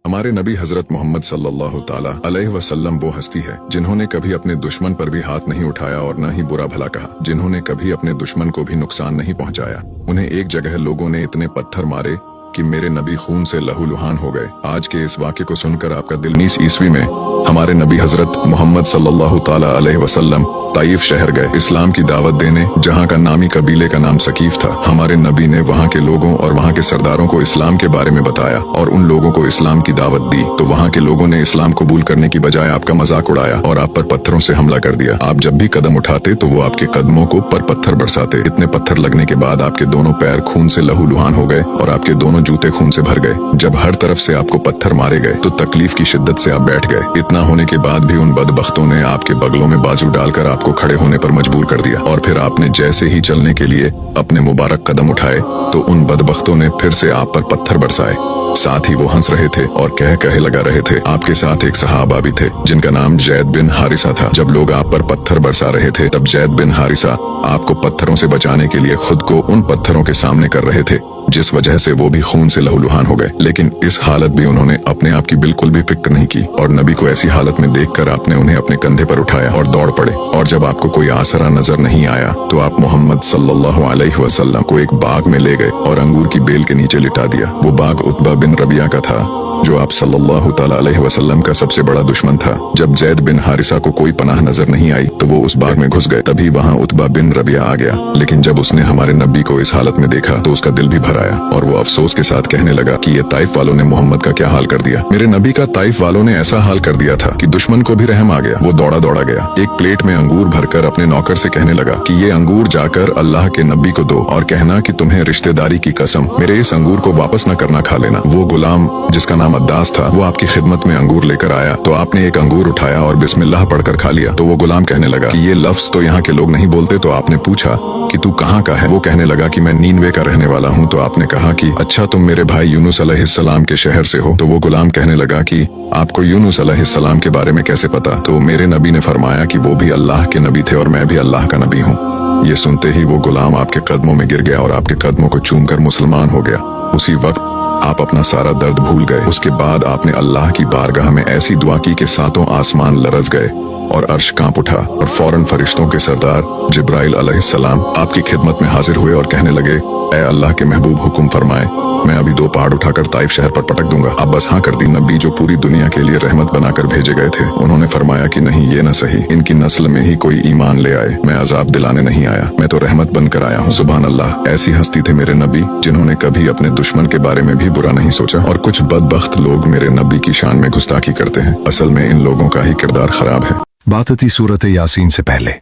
हमारे नबी हजरत मोहम्मद सल्लल्लाहु ताला अलैहि वसल्लम वो हस्ती है जिन्होंने कभी अपने दुश्मन पर भी हाथ नहीं उठाया और न ही बुरा भला कहा, जिन्होंने कभी अपने दुश्मन को भी नुकसान नहीं पहुंचाया। उन्हें एक जगह लोगों ने इतने पत्थर मारे कि मेरे नबी खून से लहूलुहान हो गए। आज के इस वाक़े को सुनकर आपका दिल 19 ईस्वी में हमारे नबी हजरत मोहम्मद सल्लल्लाहु ताला अलैहि वसल्लम ताइफ शहर गए इस्लाम की दावत देने, जहाँ का नामी कबीले का नाम सकीफ था। हमारे नबी ने वहाँ के लोगों और वहाँ के सरदारों को इस्लाम के बारे में बताया और उन लोगों को इस्लाम की दावत दी, तो वहाँ के लोगों ने इस्लाम कबूल करने की बजाय आपका मजाक उड़ाया और आप पर पत्थरों से हमला कर दिया। आप जब भी कदम उठाते तो वो आपके कदमों को पर पत्थर बरसाते। इतने पत्थर लगने के बाद आपके दोनों पैर खून से लहूलुहान हो गए और आपके दोनों जूते खून से भर गए। जब हर तरफ से आपको पत्थर मारे गए तो तकलीफ की शिद्दत से आप बैठ गए। इतना होने के बाद भी उन बदबख्तों ने आपके बगलों में बाजू डालकर आपको खड़े होने पर मजबूर कर दिया और फिर आपने जैसे ही चलने के लिए अपने मुबारक कदम उठाए तो उन बदबख्तों ने फिर से आप पर पत्थर बरसाए। साथ ही वो हंस रहे थे और कहे लगा रहे थे। आपके साथ एक सहाबा भी थे जिनका नाम जैद बिन हारिसा था। जब लोग आप पर पत्थर बरसा रहे थे तब जैद बिन हारिसा आपको पत्थरों से बचाने के लिए खुद को उन पत्थरों के सामने कर रहे थे, जिस वजह से वो भी खून से लहूलुहान हो गए। लेकिन इस हालत भी उन्होंने अपने आप की बिल्कुल भी फिक्र नहीं की और नबी को ऐसी हालत में देखकर आपने उन्हें अपने कंधे पर उठाया और दौड़ पड़े। और जब आपको कोई आसरा नजर नहीं आया तो आप मोहम्मद सल्लल्लाहु अलैहि वसल्लम को एक बाग में ले गए और अंगूर की बेल के नीचे लिटा दिया। वो बाग उतबा बिन रबिया का था जो आप सल्लल्लाहु ताला अलैहि वसल्लम का सबसे बड़ा दुश्मन था। जब जैद बिन हारिसा को कोई पनाह नजर नहीं आई तो वो उस बाग में घुस गए। तभी वहाँ उतबा बिन रबिया आ गया, लेकिन जब उसने हमारे नबी को इस हालत में देखा तो उसका दिल भी भर आया और वो अफसोस के साथ कहने लगा कि ये ताइफ वालों ने मोहम्मद का क्या हाल कर दिया। मेरे नबी का ताइफ वालों ने ऐसा हाल कर दिया था कि दुश्मन को भी रहम आ गया। वो दौड़ा गया, एक प्लेट में अंगूर भरकर अपने नौकर से कहने लगा कि ये अंगूर जाकर अल्लाह के नबी को दो और कहना कि तुम्हें रिश्तेदारी की कसम मेरे इस अंगूर को वापस न करना, खा लेना। वो गुलाम जिसका नाम अद्दास था वो आपकी खिदमत में अंगूर लेकर आया तो आपने एक अंगूर उठाया और बिस्मिल्लाह पढ़कर खा लिया। तो वो गुलाम कहने लगा कि ये लफ्ज तो यहाँ के लोग नहीं बोलते। तो आपने पूछा कि तू कहाँ का है? वो कहने लगा कि मैं नीनवे का रहने वाला हूँ। तो आपने कहा कि अच्छा, तुम मेरे भाई यूनुस अलैहिस्सलाम के शहर से हो? तो वो गुलाम कहने लगा कि आपको यूनुस अलैहिस्सलाम के बारे में कैसे पता? तो मेरे नबी ने फरमाया कि वो भी अल्लाह के नबी थे और मैं भी अल्लाह का नबी हूँ। ये सुनते ही वो गुलाम आपके कदमों में गिर गया और आपके कदमों को चूमकर मुसलमान हो गया। उसी वक्त आप अपना सारा दर्द भूल गए। उसके बाद आपने अल्लाह की बारगाह में ऐसी दुआ की कि सातों आसमान लरज गए और अर्श कांप उठा और फौरन फरिश्तों के सरदार जिब्राइल अलैहिस्सलाम आपकी खिदमत में हाजिर हुए और कहने लगे, ऐ अल्लाह के महबूब, हुक्म फरमाए, मैं अभी 2 पहाड़ उठाकर ताइफ शहर पर पटक दूंगा। आप बस हाँ कर दी। नबी जो पूरी दुनिया के लिए रहमत बनाकर भेजे गए थे, उन्होंने फरमाया कि नहीं, ये न सही, इनकी नस्ल में ही कोई ईमान ले आए। मैं अजाब दिलाने नहीं आया, मैं तो रहमत बनकर आया हूँ। सुभान अल्लाह। ऐसी हस्ती थे मेरे नबी जिन्होंने कभी अपने दुश्मन के बारे में भी बुरा नहीं सोचा। और कुछ बदबख्त लोग मेरे नबी की शान में गुस्ताखी करते हैं। असल में इन लोगों का ही किरदार खराब है। बात थी सूरत यासीन से पहले।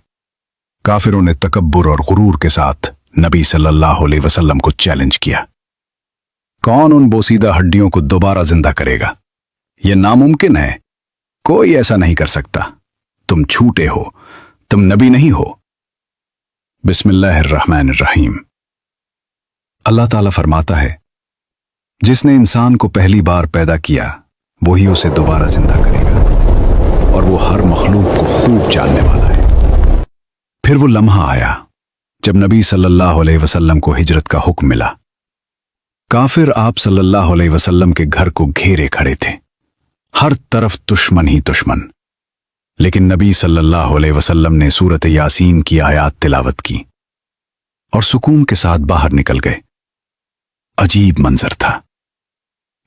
काफिरों ने तकब्बुर और गुरूर के साथ नबी सल्लल्लाहु अलैहि वसल्लम को चैलेंज किया। कौन उन बोसीदा हड्डियों को दोबारा जिंदा करेगा? यह नामुमकिन है, कोई ऐसा नहीं कर सकता। तुम झूठे हो, तुम नबी नहीं हो। बिस्मिल्लाहिर्रहमानिर्रहीम। अल्लाह ताला फरमाता है, जिसने इंसान को पहली बार पैदा किया वही उसे दोबारा जिंदा करेगा और वो हर मखलूक को खूब जानने वाला है। फिर वो लम्हा आया जब नबी सल्लल्लाहु अलैहि वसल्लम को हिजरत का हुक्म मिला। काफिर आप सल्लल्लाहु अलैहि वसल्लम के घर को घेरे खड़े थे, हर तरफ दुश्मन ही दुश्मन। लेकिन नबी सल्लल्लाहु अलैहि वसल्लम ने सूरत यासीन की आयात तिलावत की और सुकून के साथ बाहर निकल गए। अजीब मंजर था।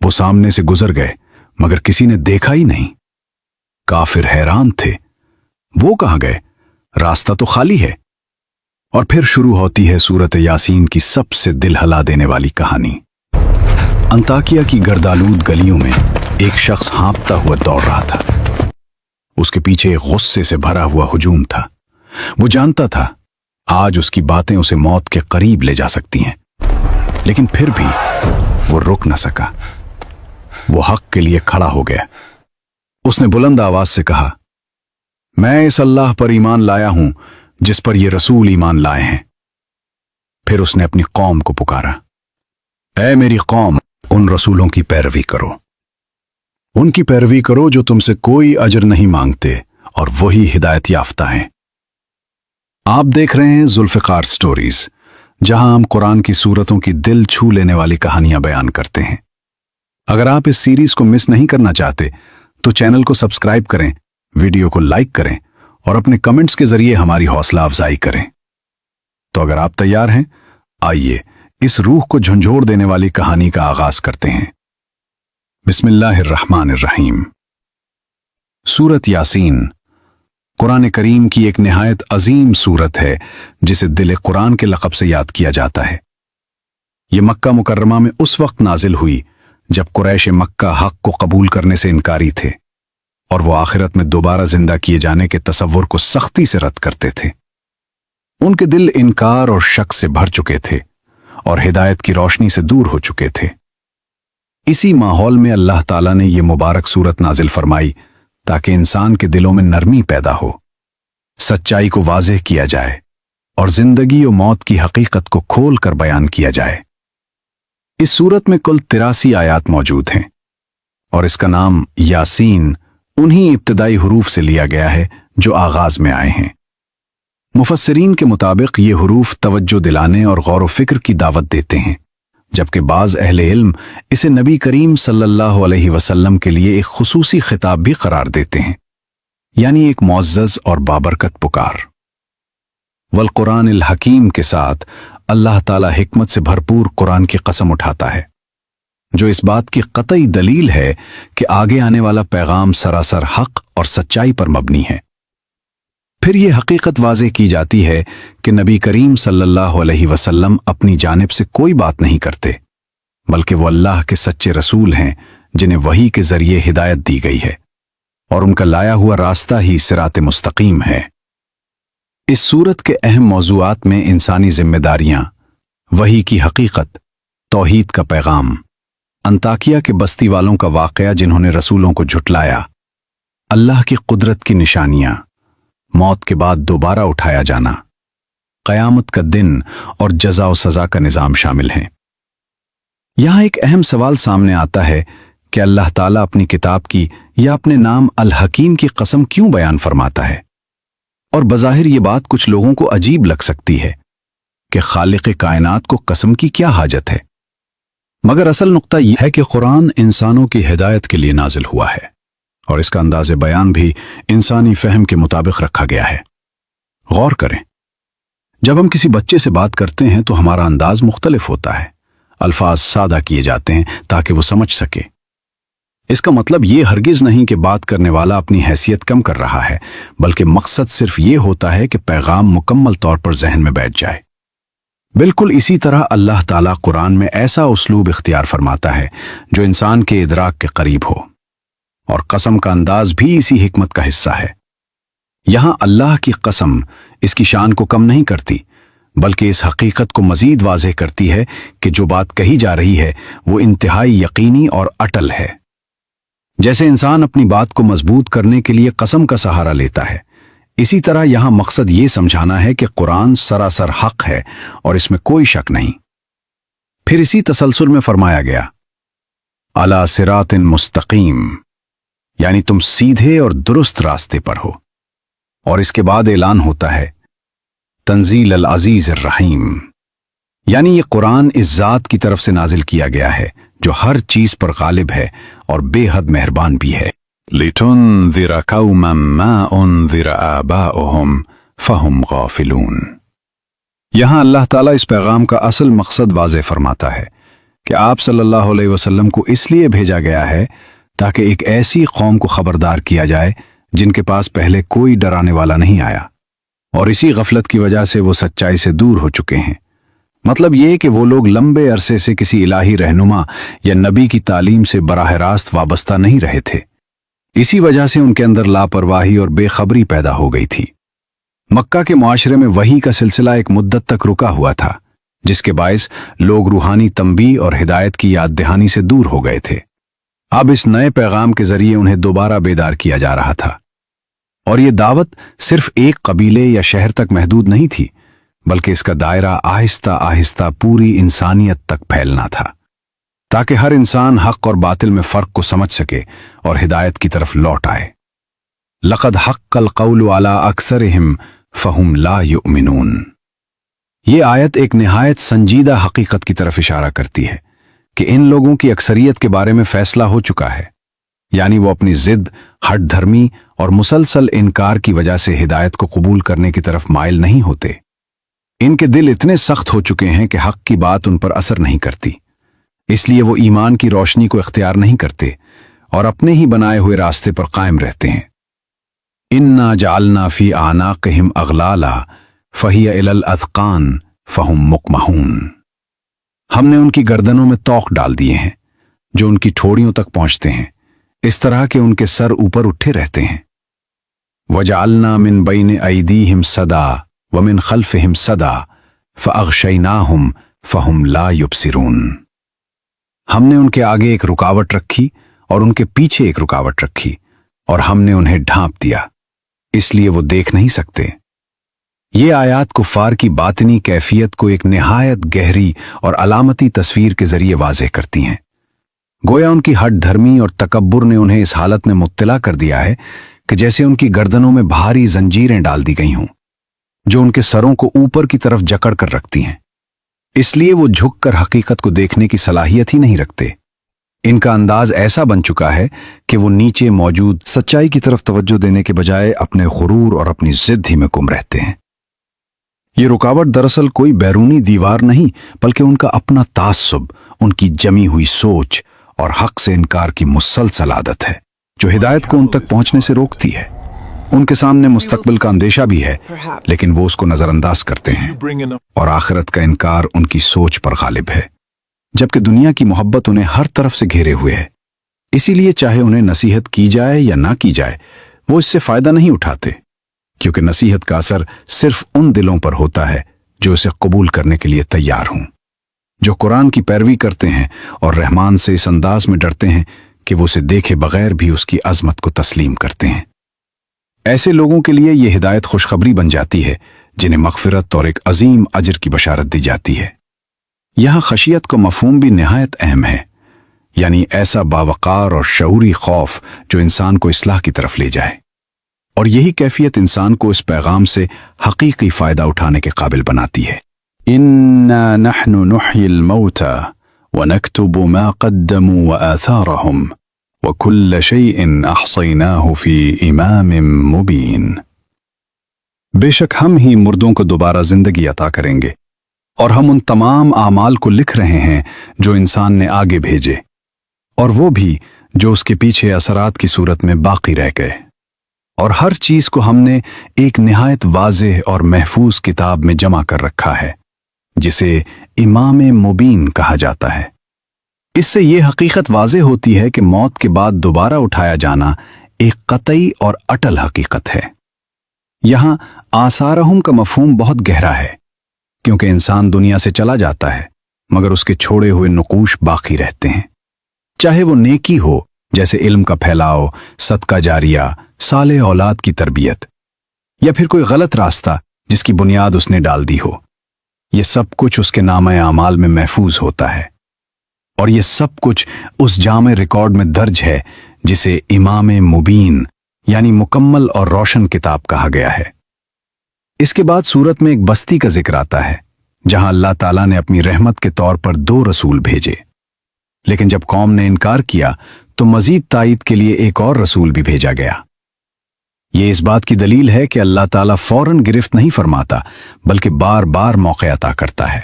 वो सामने से गुजर गए मगर किसी ने देखा ही नहीं। काफिर हैरान थे, वो कहां गए? रास्ता तो खाली है। और फिर शुरू होती है सूरत यासीन की सबसे दिल हिला देने वाली कहानी। अंताकिया की गर्दालूद गलियों में एक शख्स हाँफता हुआ दौड़ रहा था। उसके पीछे एक गुस्से से भरा हुआ हुजूम था। वो जानता था आज उसकी बातें उसे मौत के करीब ले जा सकती हैं, लेकिन फिर भी वो रुक न सका। वो हक के लिए खड़ा हो गया। उसने बुलंद आवाज से कहा, मैं इस अल्लाह पर ईमान लाया हूं जिस पर ये रसूल ईमान लाए हैं। फिर उसने अपनी कौम को पुकारा, ऐ मेरी कौम, उन रसूलों की पैरवी करो। उनकी पैरवी करो जो तुमसे कोई अजर नहीं मांगते और वही हिदायत याफ्ता हैं। आप देख रहे हैं जुल्फ़िकार स्टोरीज, जहां हम कुरान की सूरतों की दिल छू लेने वाली कहानियां बयान करते हैं। अगर आप इस सीरीज को मिस नहीं करना चाहते तो चैनल को सब्सक्राइब करें, वीडियो को लाइक करें और अपने कमेंट्स के जरिए हमारी हौसला अफजाई करें। तो अगर आप तैयार हैं, आइए इस रूह को झंझोड़ देने वाली कहानी का आगाज करते हैं। बिस्मिल्लाहिर्रहमानिर्रहीम। सूरत यासीन कुरान करीम की एक निहायत अजीम सूरत है जिसे दिल कुरान के लक़ब से याद किया जाता है। ये मक्का मुकर्रमा में उस वक्त नाजिल हुई जब कुरैश मक्का हक को कबूल करने से इनकारी थे और वो आखिरत में दोबारा जिंदा किए जाने के तसव्वुर को सख्ती से रद्द करते थे। उनके दिल इनकार और शक से भर चुके थे और हिदायत की रोशनी से दूर हो चुके थे। इसी माहौल में अल्लाह ताला ने ये मुबारक सूरत नाजिल फरमाई ताकि इंसान के दिलों में नरमी पैदा हो, सच्चाई को वाज़ेह किया जाए और जिंदगी और मौत की हकीकत को खोल कर बयान किया जाए। इस सूरत में कुल 83 आयात मौजूद हैं और इसका नाम यासीन उन्हीं इब्तिदाई हुरूफ से लिया गया है जो आगाज में आए हैं। मुफस्सिरीन के मुताबिक ये हुरूफ तवज्जो दिलाने और गौर व फिक्र की दावत देते हैं, जबकि बाज़ अहले इल्म इसे नबी करीम सल्लल्लाहु अलैहि वसल्लम के लिए एक खुसूसी खिताब भी करार देते हैं, यानी एक मुअज़्ज़ज़ और बाबरकत पुकार। वल कुरानिल हकीम के साथ अल्लाह ताला हिकमत से भरपूर कुरान की कसम उठाता है, जो इस बात की कतई दलील है कि आगे आने वाला पैगाम सरासर हक और सच्चाई पर मबनी है। फिर यह हकीकत वाज़ेह की जाती है कि नबी करीम सल्लल्लाहु अलैहि वसल्लम अपनी जानिब से कोई बात नहीं करते, बल्कि वो अल्लाह के सच्चे रसूल हैं जिन्हें वही के जरिए हिदायत दी गई है और उनका लाया हुआ रास्ता ही सिरात मुस्तकीम है। इस सूरत के अहम मौज़ूआत में इंसानी जिम्मेदारियां, वही की हकीकत, तौहीद का पैगाम, अंताकिया के बस्ती वालों का वाक़या जिन्होंने रसूलों को झुटलाया, अल्लाह की कुदरत की निशानियां, मौत के बाद दोबारा उठाया जाना, क़यामत का दिन और जज़ा व सज़ा का निज़ाम शामिल हैं। यहां एक अहम सवाल सामने आता है कि अल्लाह ताला अपनी किताब की या अपने नाम अल हकीम की कसम क्यों बयान फरमाता है। और बज़ाहिर ये बात कुछ लोगों को अजीब लग सकती है कि खालिक़ कायनात को कसम की क्या हाजत है, मगर असल नुक्ता यह है कि कुरान इंसानों की हिदायत के लिए नाजिल हुआ है और इसका अंदाज़े बयान भी इंसानी फहम के मुताबिक रखा गया है। गौर करें, जब हम किसी बच्चे से बात करते हैं तो हमारा अंदाज मुख्तलिफ होता है, अल्फाज सादा किए जाते हैं ताकि वो समझ सके। इसका मतलब ये हरगिज नहीं कि बात करने वाला अपनी हैसियत कम कर रहा है, बल्कि मकसद सिर्फ ये होता है कि पैगाम मुकम्मल तौर पर जहन में बैठ जाए। बिल्कुल इसी तरह अल्लाह ताला कुरान में ऐसा उसलूब इख्तियार फरमाता है जो इंसान के इदराक के करीब हो, और कसम का अंदाज भी इसी हिकमत का हिस्सा है। यहां अल्लाह की कसम इसकी शान को कम नहीं करती, बल्कि इस हकीकत को मजीद वाज़ेह करती है कि जो बात कही जा रही है वो इंतहाई यकीनी और अटल है। जैसे इंसान अपनी बात को मजबूत करने के लिए कसम का सहारा लेता है, इसी तरह यहां मकसद ये समझाना है कि कुरान सरासर हक है और इसमें कोई शक नहीं। फिर इसी तसलसल में फरमाया गया, अला सिरातिन मुस्तकीम, यानी तुम सीधे और दुरुस्त रास्ते पर हो। और इसके बाद ऐलान होता है, तंजील अल अजीज अर रहीम, यानी ये कुरान इस जात की तरफ से नाजिल किया गया है जो हर चीज पर गालिब है और बेहद मेहरबान भी है। लितुनज़िर कौमन मा उनज़िर आबाउहुम फहुम गाफिलून। यहां अल्लाह ताला इस पैगाम का असल मकसद वाज़ेह फरमाता है कि आप सल्लल्लाहु अलैहि वसल्लम को इसलिए भेजा गया है ताकि एक ऐसी कौम को खबरदार किया जाए जिनके पास पहले कोई डराने वाला नहीं आया और इसी गफलत की वजह से वो सच्चाई से दूर हो चुके हैं। मतलब ये कि वो लोग लंबे अरसे से किसी इलाही रहनुमा या नबी की तालीम से बराह रास्त वाबस्ता नहीं रहे थे। इसी वजह से उनके अंदर लापरवाही और बेखबरी पैदा हो गई थी। मक्का के मुआशरे में वही का सिलसिला एक मुद्दत तक रुका हुआ था, जिसके बायस लोग रूहानी तंबीह और हिदायत की याद दहानी से दूर हो गए थे। अब इस नए पैगाम के जरिए उन्हें दोबारा बेदार किया जा रहा था, और ये दावत सिर्फ एक कबीले या शहर तक महदूद नहीं थी, बल्कि इसका दायरा आहिस्ता आहिस्ता पूरी इंसानियत तक फैलना था, ताकि हर इंसान हक और बातिल में फर्क को समझ सके और हिदायत की तरफ लौट आए। लक़द हक़्क़ल क़ौलु अला अक्सरिहिम फ़हुम ला युमिनून। ये आयत एक निहायत संजीदा हकीकत की तरफ इशारा करती है کہ ان لوگوں کی اکثریت کے بارے میں فیصلہ ہو چکا ہے، یعنی وہ اپنی ضد، ہٹ دھرمی اور مسلسل انکار کی وجہ سے ہدایت کو قبول کرنے کی طرف مائل نہیں ہوتے۔ ان کے دل اتنے سخت ہو چکے ہیں کہ حق کی بات ان پر اثر نہیں کرتی، اس لیے وہ ایمان کی روشنی کو اختیار نہیں کرتے اور اپنے ہی بنائے ہوئے راستے پر قائم رہتے ہیں۔ اِنَّا جَعَلْنَا فِي أَعْنَاقِهِمْ أَغْلَالًا فَهِيَ إِلَى الْأَذْقَانِ فَهُمْ مُقْمَحُونَ۔ ہم نے ان کی گردنوں میں طوق ڈال دیے ہیں جو ان کی ٹھوڑیوں تک پہنچتے ہیں، اس طرح کہ ان کے سر اوپر اٹھے رہتے ہیں۔ وَجَعَلْنَا مِن بَيْنِ أَيْدِيهِمْ سَدًّا وَمِن خَلْفِهِمْ سَدًّا فَأَغْشَيْنَاهُمْ فَهُمْ لَا يُبْصِرُونَ۔ ہم نے ان کے آگے ایک رکاوٹ رکھی اور ان کے پیچھے ایک رکاوٹ رکھی اور ہم نے انہیں ڈھانپ دیا، اس لیے وہ دیکھ نہیں سکتے۔ یہ آیات کفار کی باطنی کیفیت کو ایک نہایت گہری اور علامتی تصویر کے ذریعے واضح کرتی ہیں۔ گویا ان کی ہٹ دھرمی اور تکبر نے انہیں اس حالت میں مبتلا کر دیا ہے کہ جیسے ان کی گردنوں میں بھاری زنجیریں ڈال دی گئی ہوں جو ان کے سروں کو اوپر کی طرف جکڑ کر رکھتی ہیں، اس لیے وہ جھک کر حقیقت کو دیکھنے کی صلاحیت ہی نہیں رکھتے۔ ان کا انداز ایسا بن چکا ہے کہ وہ نیچے موجود سچائی کی طرف توجہ دینے کے بجائے اپنے غرور اور اپنی ضد ہی میں گم رہتے ہیں۔ یہ رکاوٹ دراصل کوئی بیرونی دیوار نہیں بلکہ ان کا اپنا تعصب، ان کی جمی ہوئی سوچ اور حق سے انکار کی مسلسل عادت ہے جو ہدایت کو ان تک پہنچنے سے روکتی ہے۔ ان کے سامنے مستقبل کا اندیشہ بھی ہے لیکن وہ اس کو نظر انداز کرتے ہیں اور آخرت کا انکار ان کی سوچ پر غالب ہے، جبکہ دنیا کی محبت انہیں ہر طرف سے گھیرے ہوئے ہے۔ اسی لیے چاہے انہیں نصیحت کی جائے یا نہ کی جائے وہ اس سے فائدہ نہیں اٹھاتے، کیونکہ نصیحت کا اثر صرف ان دلوں پر ہوتا ہے جو اسے قبول کرنے کے لیے تیار ہوں، جو قرآن کی پیروی کرتے ہیں اور رحمان سے اس انداز میں ڈرتے ہیں کہ وہ اسے دیکھے بغیر بھی اس کی عظمت کو تسلیم کرتے ہیں۔ ایسے لوگوں کے لیے یہ ہدایت خوشخبری بن جاتی ہے جنہیں مغفرت اور ایک عظیم اجر کی بشارت دی جاتی ہے۔ یہاں خشیت کا مفہوم بھی نہایت اہم ہے، یعنی ایسا باوقار اور شعوری خوف جو انسان کو اصلاح کی طرف لے جائے، اور یہی کیفیت انسان کو اس پیغام سے حقیقی فائدہ اٹھانے کے قابل بناتی ہے۔ اِنَّا نَحْنُ نُحْيِي الْمَوْتَى وَنَكْتُبُ مَا قَدَّمُوا وَآثَارَهُمْ وَكُلَّ شَيْءٍ أَحْصَيْنَاهُ فِي إِمَامٍ مُبِينٍ۔ بے شک ہم ہی مردوں کو دوبارہ زندگی عطا کریں گے اور ہم ان تمام اعمال کو لکھ رہے ہیں جو انسان نے آگے بھیجے، اور وہ بھی جو اس کے پیچھے اثرات کی صورت میں باقی رہ گئے، اور ہر چیز کو ہم نے ایک نہایت واضح اور محفوظ کتاب میں جمع کر رکھا ہے جسے امام مبین کہا جاتا ہے۔ اس سے یہ حقیقت واضح ہوتی ہے کہ موت کے بعد دوبارہ اٹھایا جانا ایک قطعی اور اٹل حقیقت ہے۔ یہاں آثارہم کا مفہوم بہت گہرا ہے، کیونکہ انسان دنیا سے چلا جاتا ہے مگر اس کے چھوڑے ہوئے نقوش باقی رہتے ہیں، چاہے وہ نیکی ہو جیسے علم کا پھیلاؤ، صدقہ جاریہ، صالح اولاد کی تربیت، یا پھر کوئی غلط راستہ جس کی بنیاد اس نے ڈال دی ہو۔ یہ سب کچھ اس کے نامہ اعمال میں محفوظ ہوتا ہے، اور یہ سب کچھ اس جامع ریکارڈ میں درج ہے جسے امام مبین یعنی مکمل اور روشن کتاب کہا گیا ہے۔ اس کے بعد سورت میں ایک بستی کا ذکر آتا ہے جہاں اللہ تعالیٰ نے اپنی رحمت کے طور پر 2 رسول بھیجے، لیکن جب قوم نے انکار کیا تو مزید تائید کے لیے ایک اور رسول بھی بھیجا گیا۔ یہ اس بات کی دلیل ہے کہ اللہ تعالیٰ فوراً گرفت نہیں فرماتا بلکہ بار بار موقع عطا کرتا ہے،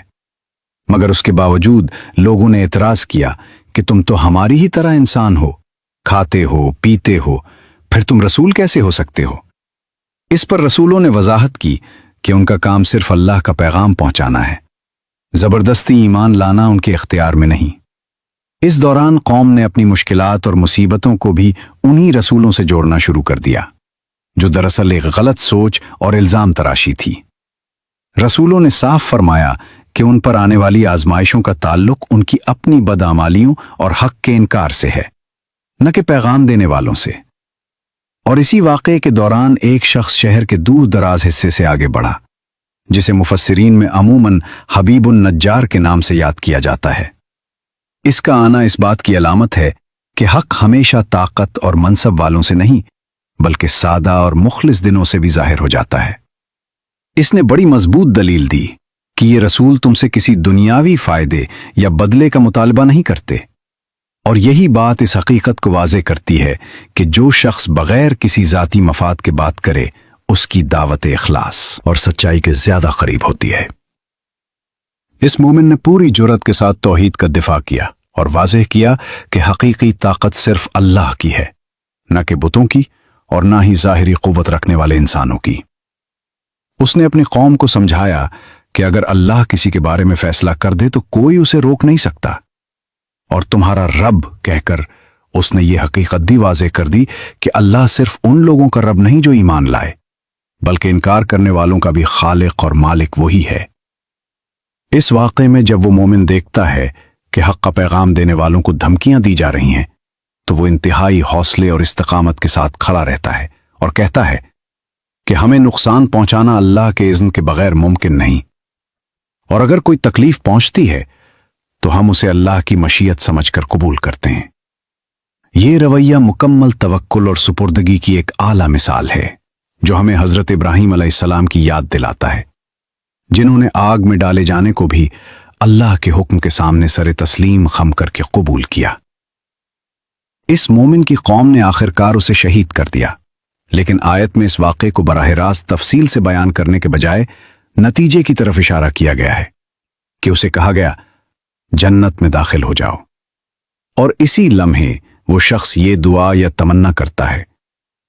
مگر اس کے باوجود لوگوں نے اعتراض کیا کہ تم تو ہماری ہی طرح انسان ہو، کھاتے ہو، پیتے ہو، پھر تم رسول کیسے ہو سکتے ہو؟ اس پر رسولوں نے وضاحت کی کہ ان کا کام صرف اللہ کا پیغام پہنچانا ہے، زبردستی ایمان لانا ان کے اختیار میں نہیں۔ اس دوران قوم نے اپنی مشکلات اور مصیبتوں کو بھی انہی رسولوں سے جوڑنا شروع کر دیا جو دراصل ایک غلط سوچ اور الزام تراشی تھی۔ رسولوں نے صاف فرمایا کہ ان پر آنے والی آزمائشوں کا تعلق ان کی اپنی بدعمالیوں اور حق کے انکار سے ہے، نہ کہ پیغام دینے والوں سے۔ اور اسی واقعے کے دوران ایک شخص شہر کے دور دراز حصے سے آگے بڑھا جسے مفسرین میں عموماً حبیب النجار کے نام سے یاد کیا جاتا ہے۔ اس کا آنا اس بات کی علامت ہے کہ حق ہمیشہ طاقت اور منصب والوں سے نہیں بلکہ سادہ اور مخلص دنوں سے بھی ظاہر ہو جاتا ہے۔ اس نے بڑی مضبوط دلیل دی کہ یہ رسول تم سے کسی دنیاوی فائدے یا بدلے کا مطالبہ نہیں کرتے، اور یہی بات اس حقیقت کو واضح کرتی ہے کہ جو شخص بغیر کسی ذاتی مفاد کے بات کرے اس کی دعوت اخلاص اور سچائی کے زیادہ قریب ہوتی ہے۔ اس مومن نے پوری جرأت کے ساتھ توحید کا دفاع کیا اور واضح کیا کہ حقیقی طاقت صرف اللہ کی ہے، نہ کہ بتوں کی اور نہ ہی ظاہری قوت رکھنے والے انسانوں کی۔ اس نے اپنی قوم کو سمجھایا کہ اگر اللہ کسی کے بارے میں فیصلہ کر دے تو کوئی اسے روک نہیں سکتا، اور تمہارا رب کہہ کر اس نے یہ حقیقت بھی واضح کر دی کہ اللہ صرف ان لوگوں کا رب نہیں جو ایمان لائے، بلکہ انکار کرنے والوں کا بھی خالق اور مالک وہی ہے۔ اس واقعے میں جب وہ مومن دیکھتا ہے کہ حق کا پیغام دینے والوں کو دھمکیاں دی جا رہی ہیں تو وہ انتہائی حوصلے اور استقامت کے ساتھ کھڑا رہتا ہے اور کہتا ہے کہ ہمیں نقصان پہنچانا اللہ کے اذن کے بغیر ممکن نہیں، اور اگر کوئی تکلیف پہنچتی ہے تو ہم اسے اللہ کی مشیت سمجھ کر قبول کرتے ہیں۔ یہ رویہ مکمل توکل اور سپردگی کی ایک اعلیٰ مثال ہے جو ہمیں حضرت ابراہیم علیہ السلام کی یاد دلاتا ہے، جنہوں نے آگ میں ڈالے جانے کو بھی اللہ کے حکم کے سامنے سر تسلیم خم کر کے قبول کیا۔ اس مومن کی قوم نے آخرکار اسے شہید کر دیا، لیکن آیت میں اس واقعے کو براہ راست تفصیل سے بیان کرنے کے بجائے نتیجے کی طرف اشارہ کیا گیا ہے کہ اسے کہا گیا جنت میں داخل ہو جاؤ، اور اسی لمحے وہ شخص یہ دعا یا تمنا کرتا ہے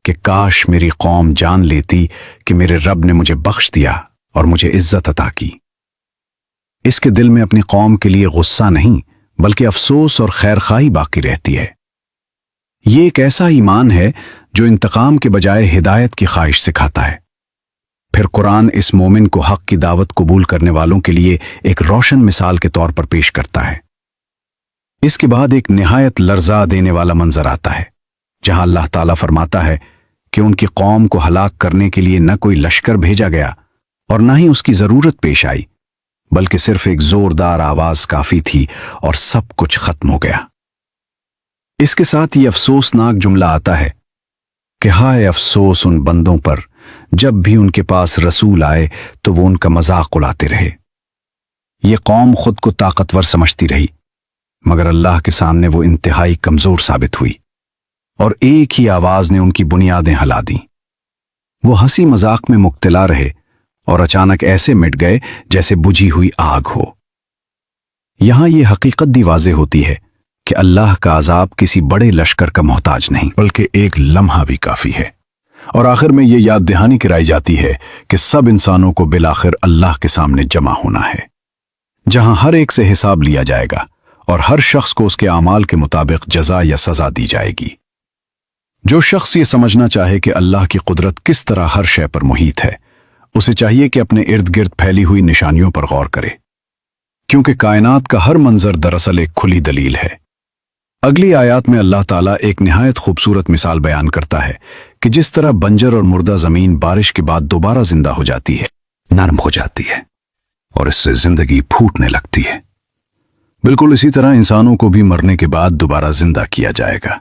کہ کاش میری قوم جان لیتی کہ میرے رب نے مجھے بخش دیا اور مجھے عزت عطا کی۔ اس کے دل میں اپنی قوم کے لیے غصہ نہیں بلکہ افسوس اور خیرخواہی باقی رہتی ہے۔ یہ ایک ایسا ایمان ہے جو انتقام کے بجائے ہدایت کی خواہش سکھاتا ہے۔ پھر قرآن اس مومن کو حق کی دعوت قبول کرنے والوں کے لیے ایک روشن مثال کے طور پر پیش کرتا ہے۔ اس کے بعد ایک نہایت لرزا دینے والا منظر آتا ہے جہاں اللہ تعالیٰ فرماتا ہے کہ ان کی قوم کو ہلاک کرنے کے لیے نہ کوئی لشکر بھیجا گیا اور نہ ہی اس کی ضرورت پیش آئی، بلکہ صرف ایک زوردار آواز کافی تھی اور سب کچھ ختم ہو گیا۔ اس کے ساتھ یہ افسوسناک جملہ آتا ہے کہ ہائے افسوس ان بندوں پر جب بھی ان کے پاس رسول آئے تو وہ ان کا مذاق اڑاتے رہے۔ یہ قوم خود کو طاقتور سمجھتی رہی، مگر اللہ کے سامنے وہ انتہائی کمزور ثابت ہوئی، اور ایک ہی آواز نے ان کی بنیادیں ہلا دیں۔ وہ ہنسی مذاق میں مبتلا رہے اور اچانک ایسے مٹ گئے جیسے بجھی ہوئی آگ ہو۔ یہاں یہ حقیقت بھی واضح ہوتی ہے کہ اللہ کا عذاب کسی بڑے لشکر کا محتاج نہیں بلکہ ایک لمحہ بھی کافی ہے، اور آخر میں یہ یاد دہانی کرائی جاتی ہے کہ سب انسانوں کو بالآخر اللہ کے سامنے جمع ہونا ہے، جہاں ہر ایک سے حساب لیا جائے گا اور ہر شخص کو اس کے اعمال کے مطابق جزا یا سزا دی جائے گی۔ جو شخص یہ سمجھنا چاہے کہ اللہ کی قدرت کس طرح ہر شے پر محیط ہے، اسے چاہیے کہ اپنے ارد گرد پھیلی ہوئی نشانیوں پر غور کرے، کیونکہ کائنات کا ہر منظر دراصل ایک کھلی دلیل ہے۔ اگلی آیات میں اللہ تعالیٰ ایک نہایت خوبصورت مثال بیان کرتا ہے کہ جس طرح بنجر اور مردہ زمین بارش کے بعد دوبارہ زندہ ہو جاتی ہے، نرم ہو جاتی ہے اور اس سے زندگی پھوٹنے لگتی ہے، بالکل اسی طرح انسانوں کو بھی مرنے کے بعد دوبارہ زندہ کیا جائے گا۔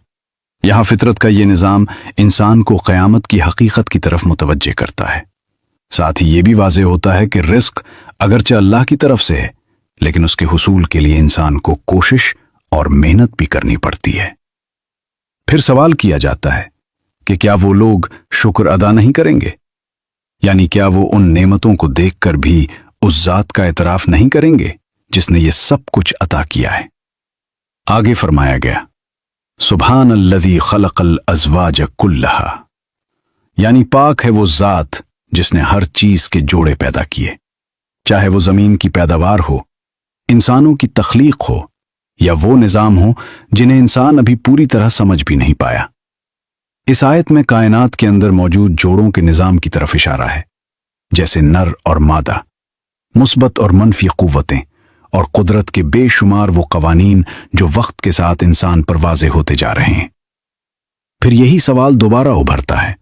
یہاں فطرت کا یہ نظام انسان کو قیامت کی حقیقت کی طرف متوجہ کرتا ہے۔ ساتھ ہی یہ بھی واضح ہوتا ہے کہ رزق اگرچہ اللہ کی طرف سے ہے، لیکن اس کے حصول کے لیے انسان کو کوشش اور محنت بھی کرنی پڑتی ہے۔ پھر سوال کیا جاتا ہے کہ کیا وہ لوگ شکر ادا نہیں کریں گے؟ یعنی کیا وہ ان نعمتوں کو دیکھ کر بھی اس ذات کا اعتراف نہیں کریں گے جس نے یہ سب کچھ عطا کیا ہے؟ آگے فرمایا گیا سبحان الذی خلق الازواج کلھا، یعنی پاک ہے وہ ذات جس نے ہر چیز کے جوڑے پیدا کیے، چاہے وہ زمین کی پیداوار ہو، انسانوں کی تخلیق ہو، یا وہ نظام ہو جنہیں انسان ابھی پوری طرح سمجھ بھی نہیں پایا۔ اس آیت میں کائنات کے اندر موجود جوڑوں کے نظام کی طرف اشارہ ہے، جیسے نر اور مادہ، مثبت اور منفی قوتیں، اور قدرت کے بے شمار وہ قوانین جو وقت کے ساتھ انسان پر واضح ہوتے جا رہے ہیں۔ پھر یہی سوال دوبارہ ابھرتا ہے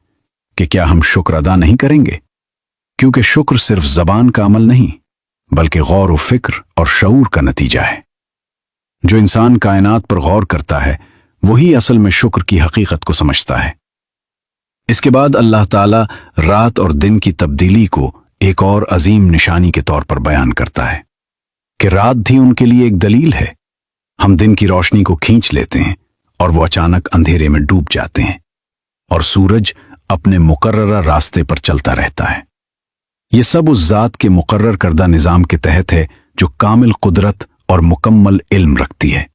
کہ کیا ہم شکر ادا نہیں کریں گے؟ کیونکہ شکر صرف زبان کا عمل نہیں بلکہ غور و فکر اور شعور کا نتیجہ ہے۔ جو انسان کائنات پر غور کرتا ہے وہی اصل میں شکر کی حقیقت کو سمجھتا ہے۔ اس کے بعد اللہ تعالیٰ رات اور دن کی تبدیلی کو एक और अजीम निशानी के तौर पर बयान करता है कि रात भी उनके लिए एक दलील है। हम दिन की रोशनी को खींच लेते हैं और वो अचानक अंधेरे में डूब जाते हैं और सूरज अपने मुकर्ररा रास्ते पर चलता रहता है। ये सब उस जात के मुकर्रर करदा निजाम के तहत है जो कामिल कुदरत और मुकम्मल इल्म रखती है।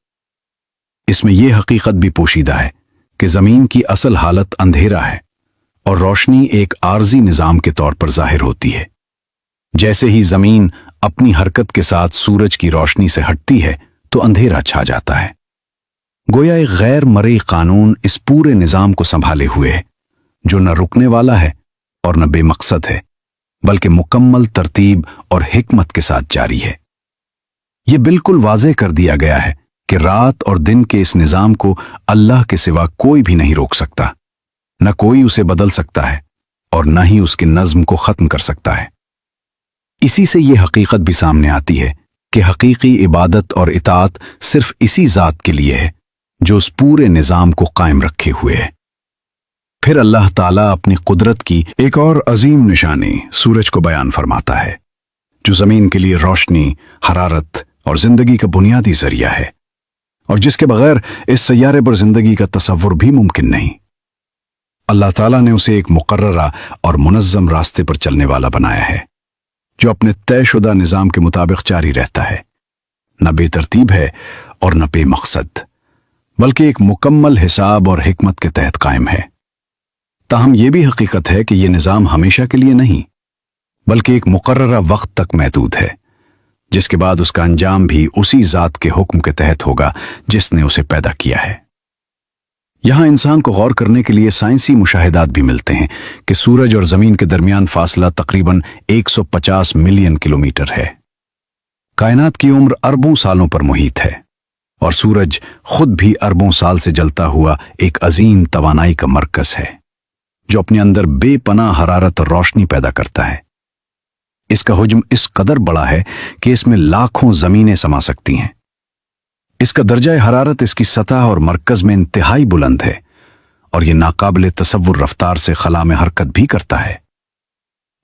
इसमें यह हकीकत भी पोशीदा है कि जमीन की असल हालत अंधेरा है और रोशनी एक आर्जी निजाम के तौर पर जाहिर होती है। जैसे ही जमीन अपनी हरकत के साथ सूरज की रोशनी से हटती है तो अंधेरा छा जाता है। गोया एक गैर मर्ई कानून इस पूरे निजाम को संभाले हुए है, जो न रुकने वाला है और न बेमकसद है, बल्कि मुकम्मल तरतीब और हिकमत के साथ जारी है। यह बिल्कुल वाज़ेह कर दिया गया है कि रात और दिन के इस निजाम को अल्लाह के सिवा कोई भी नहीं रोक सकता, न कोई उसे बदल सकता है और न ही उसके नज्म को खत्म कर सकता है। इसी से यह हकीकत भी सामने आती है कि हकीकी इबादत और इताअत सिर्फ इसी जात के लिए है जो उस पूरे निजाम को कायम रखे हुए है। फिर अल्लाह ताला अपनी कुदरत की एक और अजीम निशानी सूरज को बयान फरमाता है, जो जमीन के लिए रोशनी, हरारत और जिंदगी का बुनियादी जरिया है और जिसके बगैर इस सैयारे पर जिंदगी का तसव्वुर भी मुमकिन नहीं। अल्लाह ताला ने उसे एक मुकर्ररा और मुनज़्ज़म रास्ते पर चलने वाला बनाया है, जो अपने तयशुदा निजाम के मुताबिक जारी रहता है, न बेतरतीब है और न बेमकसद, बल्कि एक मुकम्मल हिसाब और हिकमत के तहत कायम है। ताहम यह भी हकीकत है कि यह निजाम हमेशा के लिए नहीं, बल्कि एक मुकर्ररा वक्त तक महदूद है, जिसके बाद उसका अंजाम भी उसी जात के हुक्म के तहत होगा जिसने उसे पैदा किया है। यहां इंसान को गौर करने के लिए साइंसी मुशाहिदात भी मिलते हैं कि सूरज और जमीन के दरमियान फासला तकरीबन 150 मिलियन किलोमीटर है। कायनात की उम्र अरबों सालों पर मुहित है और सूरज खुद भी अरबों साल से जलता हुआ एक अजीम तवानाई का मरकज है, जो अपने अंदर बेपनाह हरारत और रोशनी पैदा करता है। इसका हुज्म इस कदर बड़ा है कि इसमें लाखों जमीनें समा सकती हैं। इसका दर्जा हरारत इसकी सतह और मरकज में इंतहाई बुलंद है और यह नाकाबिल तसव्वुर रफ्तार से खला में हरकत भी करता है।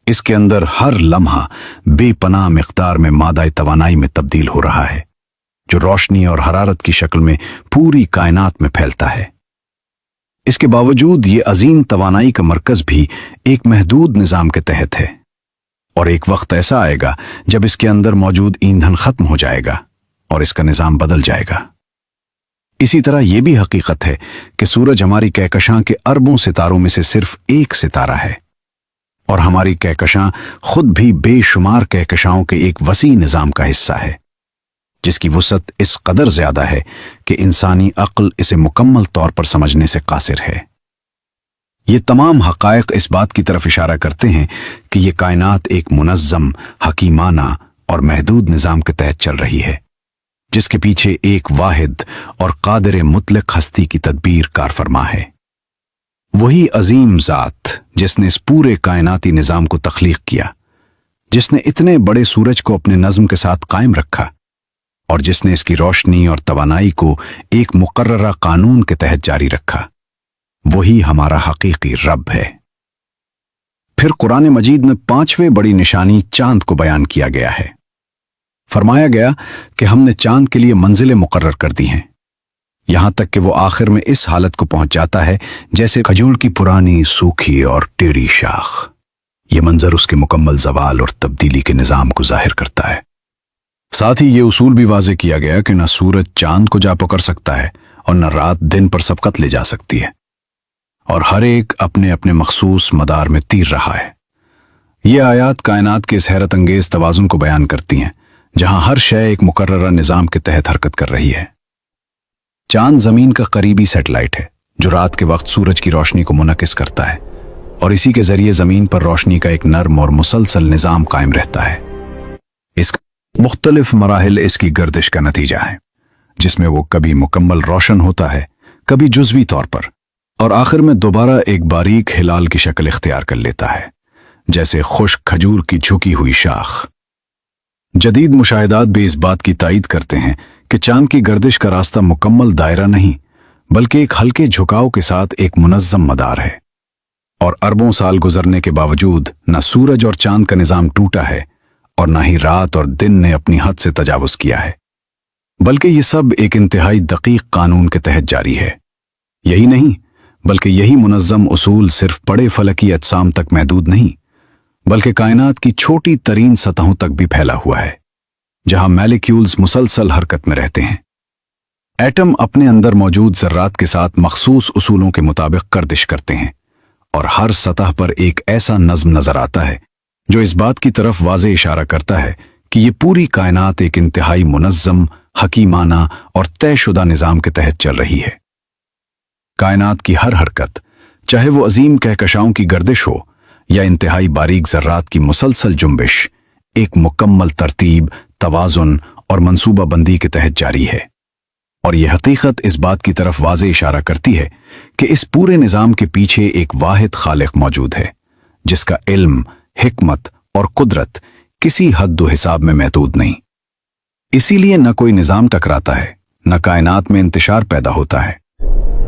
इसके अंदर हर लम्हा बेपनाह मिक़दार में मादा तवानाई में तब्दील हो रहा है, जो रोशनी और हरारत की शक्ल में पूरी कायनात में फैलता है। इसके बावजूद ये अजीम तवानाई का मरकज भी एक महदूद निजाम के तहत है और एक वक्त ऐसा आएगा जब इसके अंदर मौजूद ईंधन खत्म हो जाएगा और इसका निजाम बदल जाएगा। इसी तरह यह भी हकीकत है कि सूरज हमारी कहकशां के अरबों सितारों में से सिर्फ एक सितारा है और हमारी कहकशां खुद भी बेशुमार कहकशाओं के एक वसी निजाम का हिस्सा है, जिसकी वुसअत इस कदर ज्यादा है कि इंसानी अक्ल इसे मुकम्मल तौर पर समझने से कासिर है। ये तमाम हकायक इस बात की तरफ इशारा करते हैं कि ये कायनात एक मुनज़्ज़म, हकीमाना और महदूद निजाम के तहत चल रही है, जिसके पीछे एक वाहिद और कादिर मुतलक हस्ती की तदबीर कार फरमा है। वही अजीम जात जिसने इस पूरे कायनाती निजाम को तख्लीक किया, जिसने इतने बड़े सूरज को अपने नज़्म के साथ कायम रखा और जिसने इसकी रोशनी और तवानाई को एक मुकर्ररा कानून के तहत जारी रखा, वही हमारा हकीकी रब है। फिर कुरान मजीद में 5वें बड़ी निशानी चांद को बयान किया गया है। फरमाया गया कि हमने चांद के लिए मंजिलें मुकर्रर कर दी हैं, यहां तक कि वो आखिर में इस हालत को पहुंच जाता है जैसे खजूर की पुरानी, सूखी और टेढ़ी शाख। ये मंजर उसके मुकम्मल जवाल और तब्दीली के निजाम को जाहिर करता है। साथ ही ये उसूल भी वाज़ेह किया गया कि न सूरज चांद को जा पकड़ सकता है और न रात दिन पर सबकत ले जा सकती है, और हर एक अपने अपने मखसूस मदार में तीर रहा है। ये आयात कायनात के इस हैरत अंगेज तवाज़ुन को बयान करती हैं, जहां हर शय एक मुकर्ररा निजाम के तहत हरकत कर रही है। चांद जमीन का करीबी सैटेलाइट है जो रात के वक्त सूरज की रोशनी को मुनकिस करता है और इसी के जरिए जमीन पर रोशनी का एक नर्म और मुसलसल निजाम कायम रहता है। इसका मुख्तलिफ मराहिल इसकी गर्दिश का नतीजा है, जिसमें वो कभी मुकम्मल रोशन होता है, कभी जुज़वी तौर पर, और आखिर में दोबारा एक बारीक हिलाल की शक्ल इख्तियार कर लेता है, जैसे खुश्क खजूर की झुकी हुई शाख। जदीद मुशाहिदात भी इस बात की तायीद करते हैं कि चांद की गर्दिश का रास्ता मुकम्मल दायरा नहीं, बल्कि एक हल्के झुकाव के साथ एक मुनज़्ज़म मदार है, اور اربوں سال گزرنے کے باوجود نہ سورج اور چاند کا نظام ٹوٹا ہے اور نہ ہی رات اور دن نے اپنی حد سے تجاوز کیا ہے، بلکہ یہ سب ایک انتہائی دقیق قانون کے تحت جاری ہے۔ یہی نہیں بلکہ یہی منظم اصول صرف بڑے فلکی اجسام تک محدود نہیں، بلکہ کائنات کی چھوٹی ترین سطحوں تک بھی پھیلا ہوا ہے، جہاں مالیکیولز مسلسل حرکت میں رہتے ہیں۔ ایٹم اپنے اندر موجود ذرات کے ساتھ مخصوص اصولوں کے مطابق گردش کرتے ہیں، اور ہر سطح پر ایک ایسا نظم نظر آتا ہے جو اس بات کی طرف واضح اشارہ کرتا ہے کہ یہ پوری کائنات ایک انتہائی منظم، حکیمانہ اور طے شدہ نظام کے تحت چل رہی ہے۔ کائنات کی ہر حرکت، چاہے وہ عظیم کہکشاؤں کی گردش ہو یا انتہائی باریک ذرات کی مسلسل جنبش، ایک مکمل ترتیب، توازن اور منصوبہ بندی کے تحت جاری ہے، اور یہ حقیقت اس بات کی طرف واضح اشارہ کرتی ہے کہ اس پورے نظام کے پیچھے ایک واحد خالق موجود ہے، جس کا علم، حکمت اور قدرت کسی حد و حساب میں محدود نہیں۔ اسی لیے نہ کوئی نظام ٹکراتا ہے، نہ کائنات میں انتشار پیدا ہوتا ہے،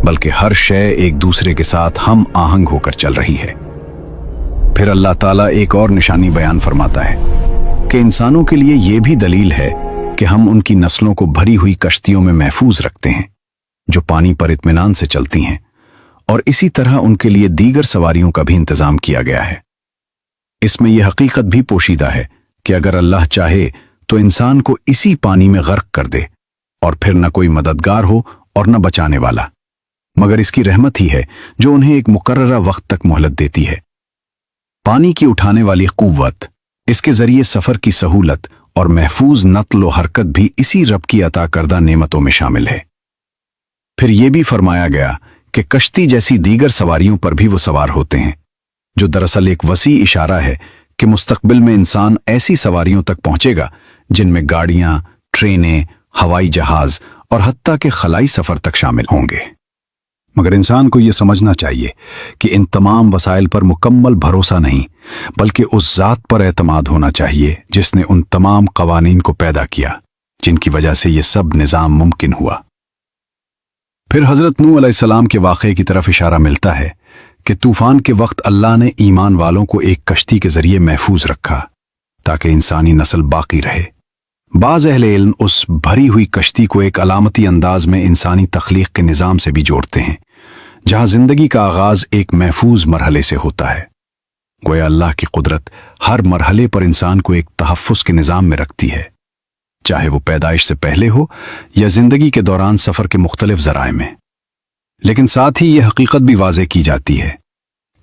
بلکہ ہر شے ایک دوسرے کے ساتھ ہم آہنگ ہو کر چل رہی ہے۔ پھر اللہ تعالیٰ ایک اور نشانی بیان فرماتا ہے کہ انسانوں کے لیے یہ بھی دلیل ہے کہ ہم ان کی نسلوں کو بھری ہوئی کشتیوں میں محفوظ رکھتے ہیں جو پانی پر اطمینان سے چلتی ہیں، اور اسی طرح ان کے لیے دیگر سواریوں کا بھی انتظام کیا گیا ہے۔ اس میں یہ حقیقت بھی پوشیدہ ہے کہ اگر اللہ چاہے تو انسان کو اسی پانی میں غرق کر دے، اور پھر نہ کوئی مددگار ہو اور نہ بچانے والا، مگر اس کی رحمت ہی ہے جو انہیں ایک مقررہ وقت تک مہلت دیتی ہے۔ پانی کی اٹھانے والی قوت، اس کے ذریعے سفر کی سہولت اور محفوظ نقل و حرکت بھی اسی رب کی عطا کردہ نعمتوں میں شامل ہے۔ پھر یہ بھی فرمایا گیا کہ کشتی جیسی دیگر سواریوں پر بھی وہ سوار ہوتے ہیں، جو دراصل ایک وسیع اشارہ ہے کہ مستقبل میں انسان ایسی سواریوں تک پہنچے گا جن میں گاڑیاں، ٹرینیں، ہوائی جہاز اور حتیٰ کہ خلائی سفر تک شامل ہوں گے۔ مگر انسان کو یہ سمجھنا چاہیے کہ ان تمام وسائل پر مکمل بھروسہ نہیں، بلکہ اس ذات پر اعتماد ہونا چاہیے جس نے ان تمام قوانین کو پیدا کیا جن کی وجہ سے یہ سب نظام ممکن ہوا۔ پھر حضرت نوح علیہ السلام کے واقعے کی طرف اشارہ ملتا ہے کہ طوفان کے وقت اللہ نے ایمان والوں کو ایک کشتی کے ذریعے محفوظ رکھا تاکہ انسانی نسل باقی رہے۔ بعض اہل علم اس بھری ہوئی کشتی کو ایک علامتی انداز میں انسانی تخلیق کے نظام سے بھی جوڑتے ہیں، جہاں زندگی کا آغاز ایک محفوظ مرحلے سے ہوتا ہے۔ گویا اللہ کی قدرت ہر مرحلے پر انسان کو ایک تحفظ کے نظام میں رکھتی ہے، چاہے وہ پیدائش سے پہلے ہو یا زندگی کے دوران سفر کے مختلف ذرائع میں۔ لیکن ساتھ ہی یہ حقیقت بھی واضح کی جاتی ہے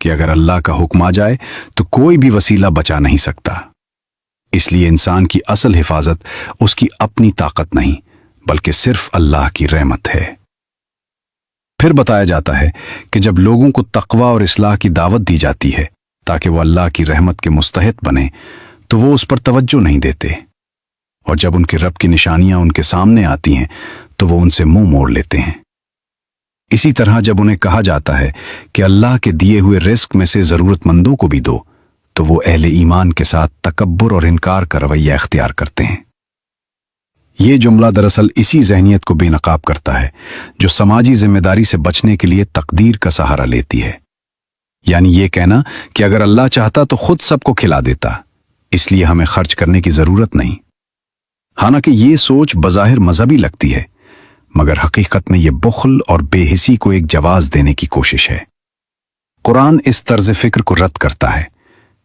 کہ اگر اللہ کا حکم آ جائے تو کوئی بھی وسیلہ بچا نہیں سکتا۔ اس لیے انسان کی اصل حفاظت اس کی اپنی طاقت نہیں، بلکہ صرف اللہ کی رحمت ہے۔ پھر بتایا جاتا ہے کہ جب لوگوں کو تقوی اور اصلاح کی دعوت دی جاتی ہے تاکہ وہ اللہ کی رحمت کے مستحق بنیں تو وہ اس پر توجہ نہیں دیتے، اور جب ان کے رب کی نشانیاں ان کے سامنے آتی ہیں تو وہ ان سے منہ موڑ لیتے ہیں۔ اسی طرح جب انہیں کہا جاتا ہے کہ اللہ کے دیے ہوئے رزق میں سے ضرورت مندوں کو بھی دو تو وہ اہل ایمان کے ساتھ تکبر اور انکار کا رویہ اختیار کرتے ہیں۔ یہ جملہ دراصل اسی ذہنیت کو بے نقاب کرتا ہے جو سماجی ذمہ داری سے بچنے کے لیے تقدیر کا سہارا لیتی ہے، یعنی یہ کہنا کہ اگر اللہ چاہتا تو خود سب کو کھلا دیتا، اس لیے ہمیں خرچ کرنے کی ضرورت نہیں۔ حالانکہ یہ سوچ بظاہر مذہبی لگتی ہے، مگر حقیقت میں یہ بخل اور بے حسی کو ایک جواز دینے کی کوشش ہے۔ قرآن اس طرز فکر کو رد کرتا ہے،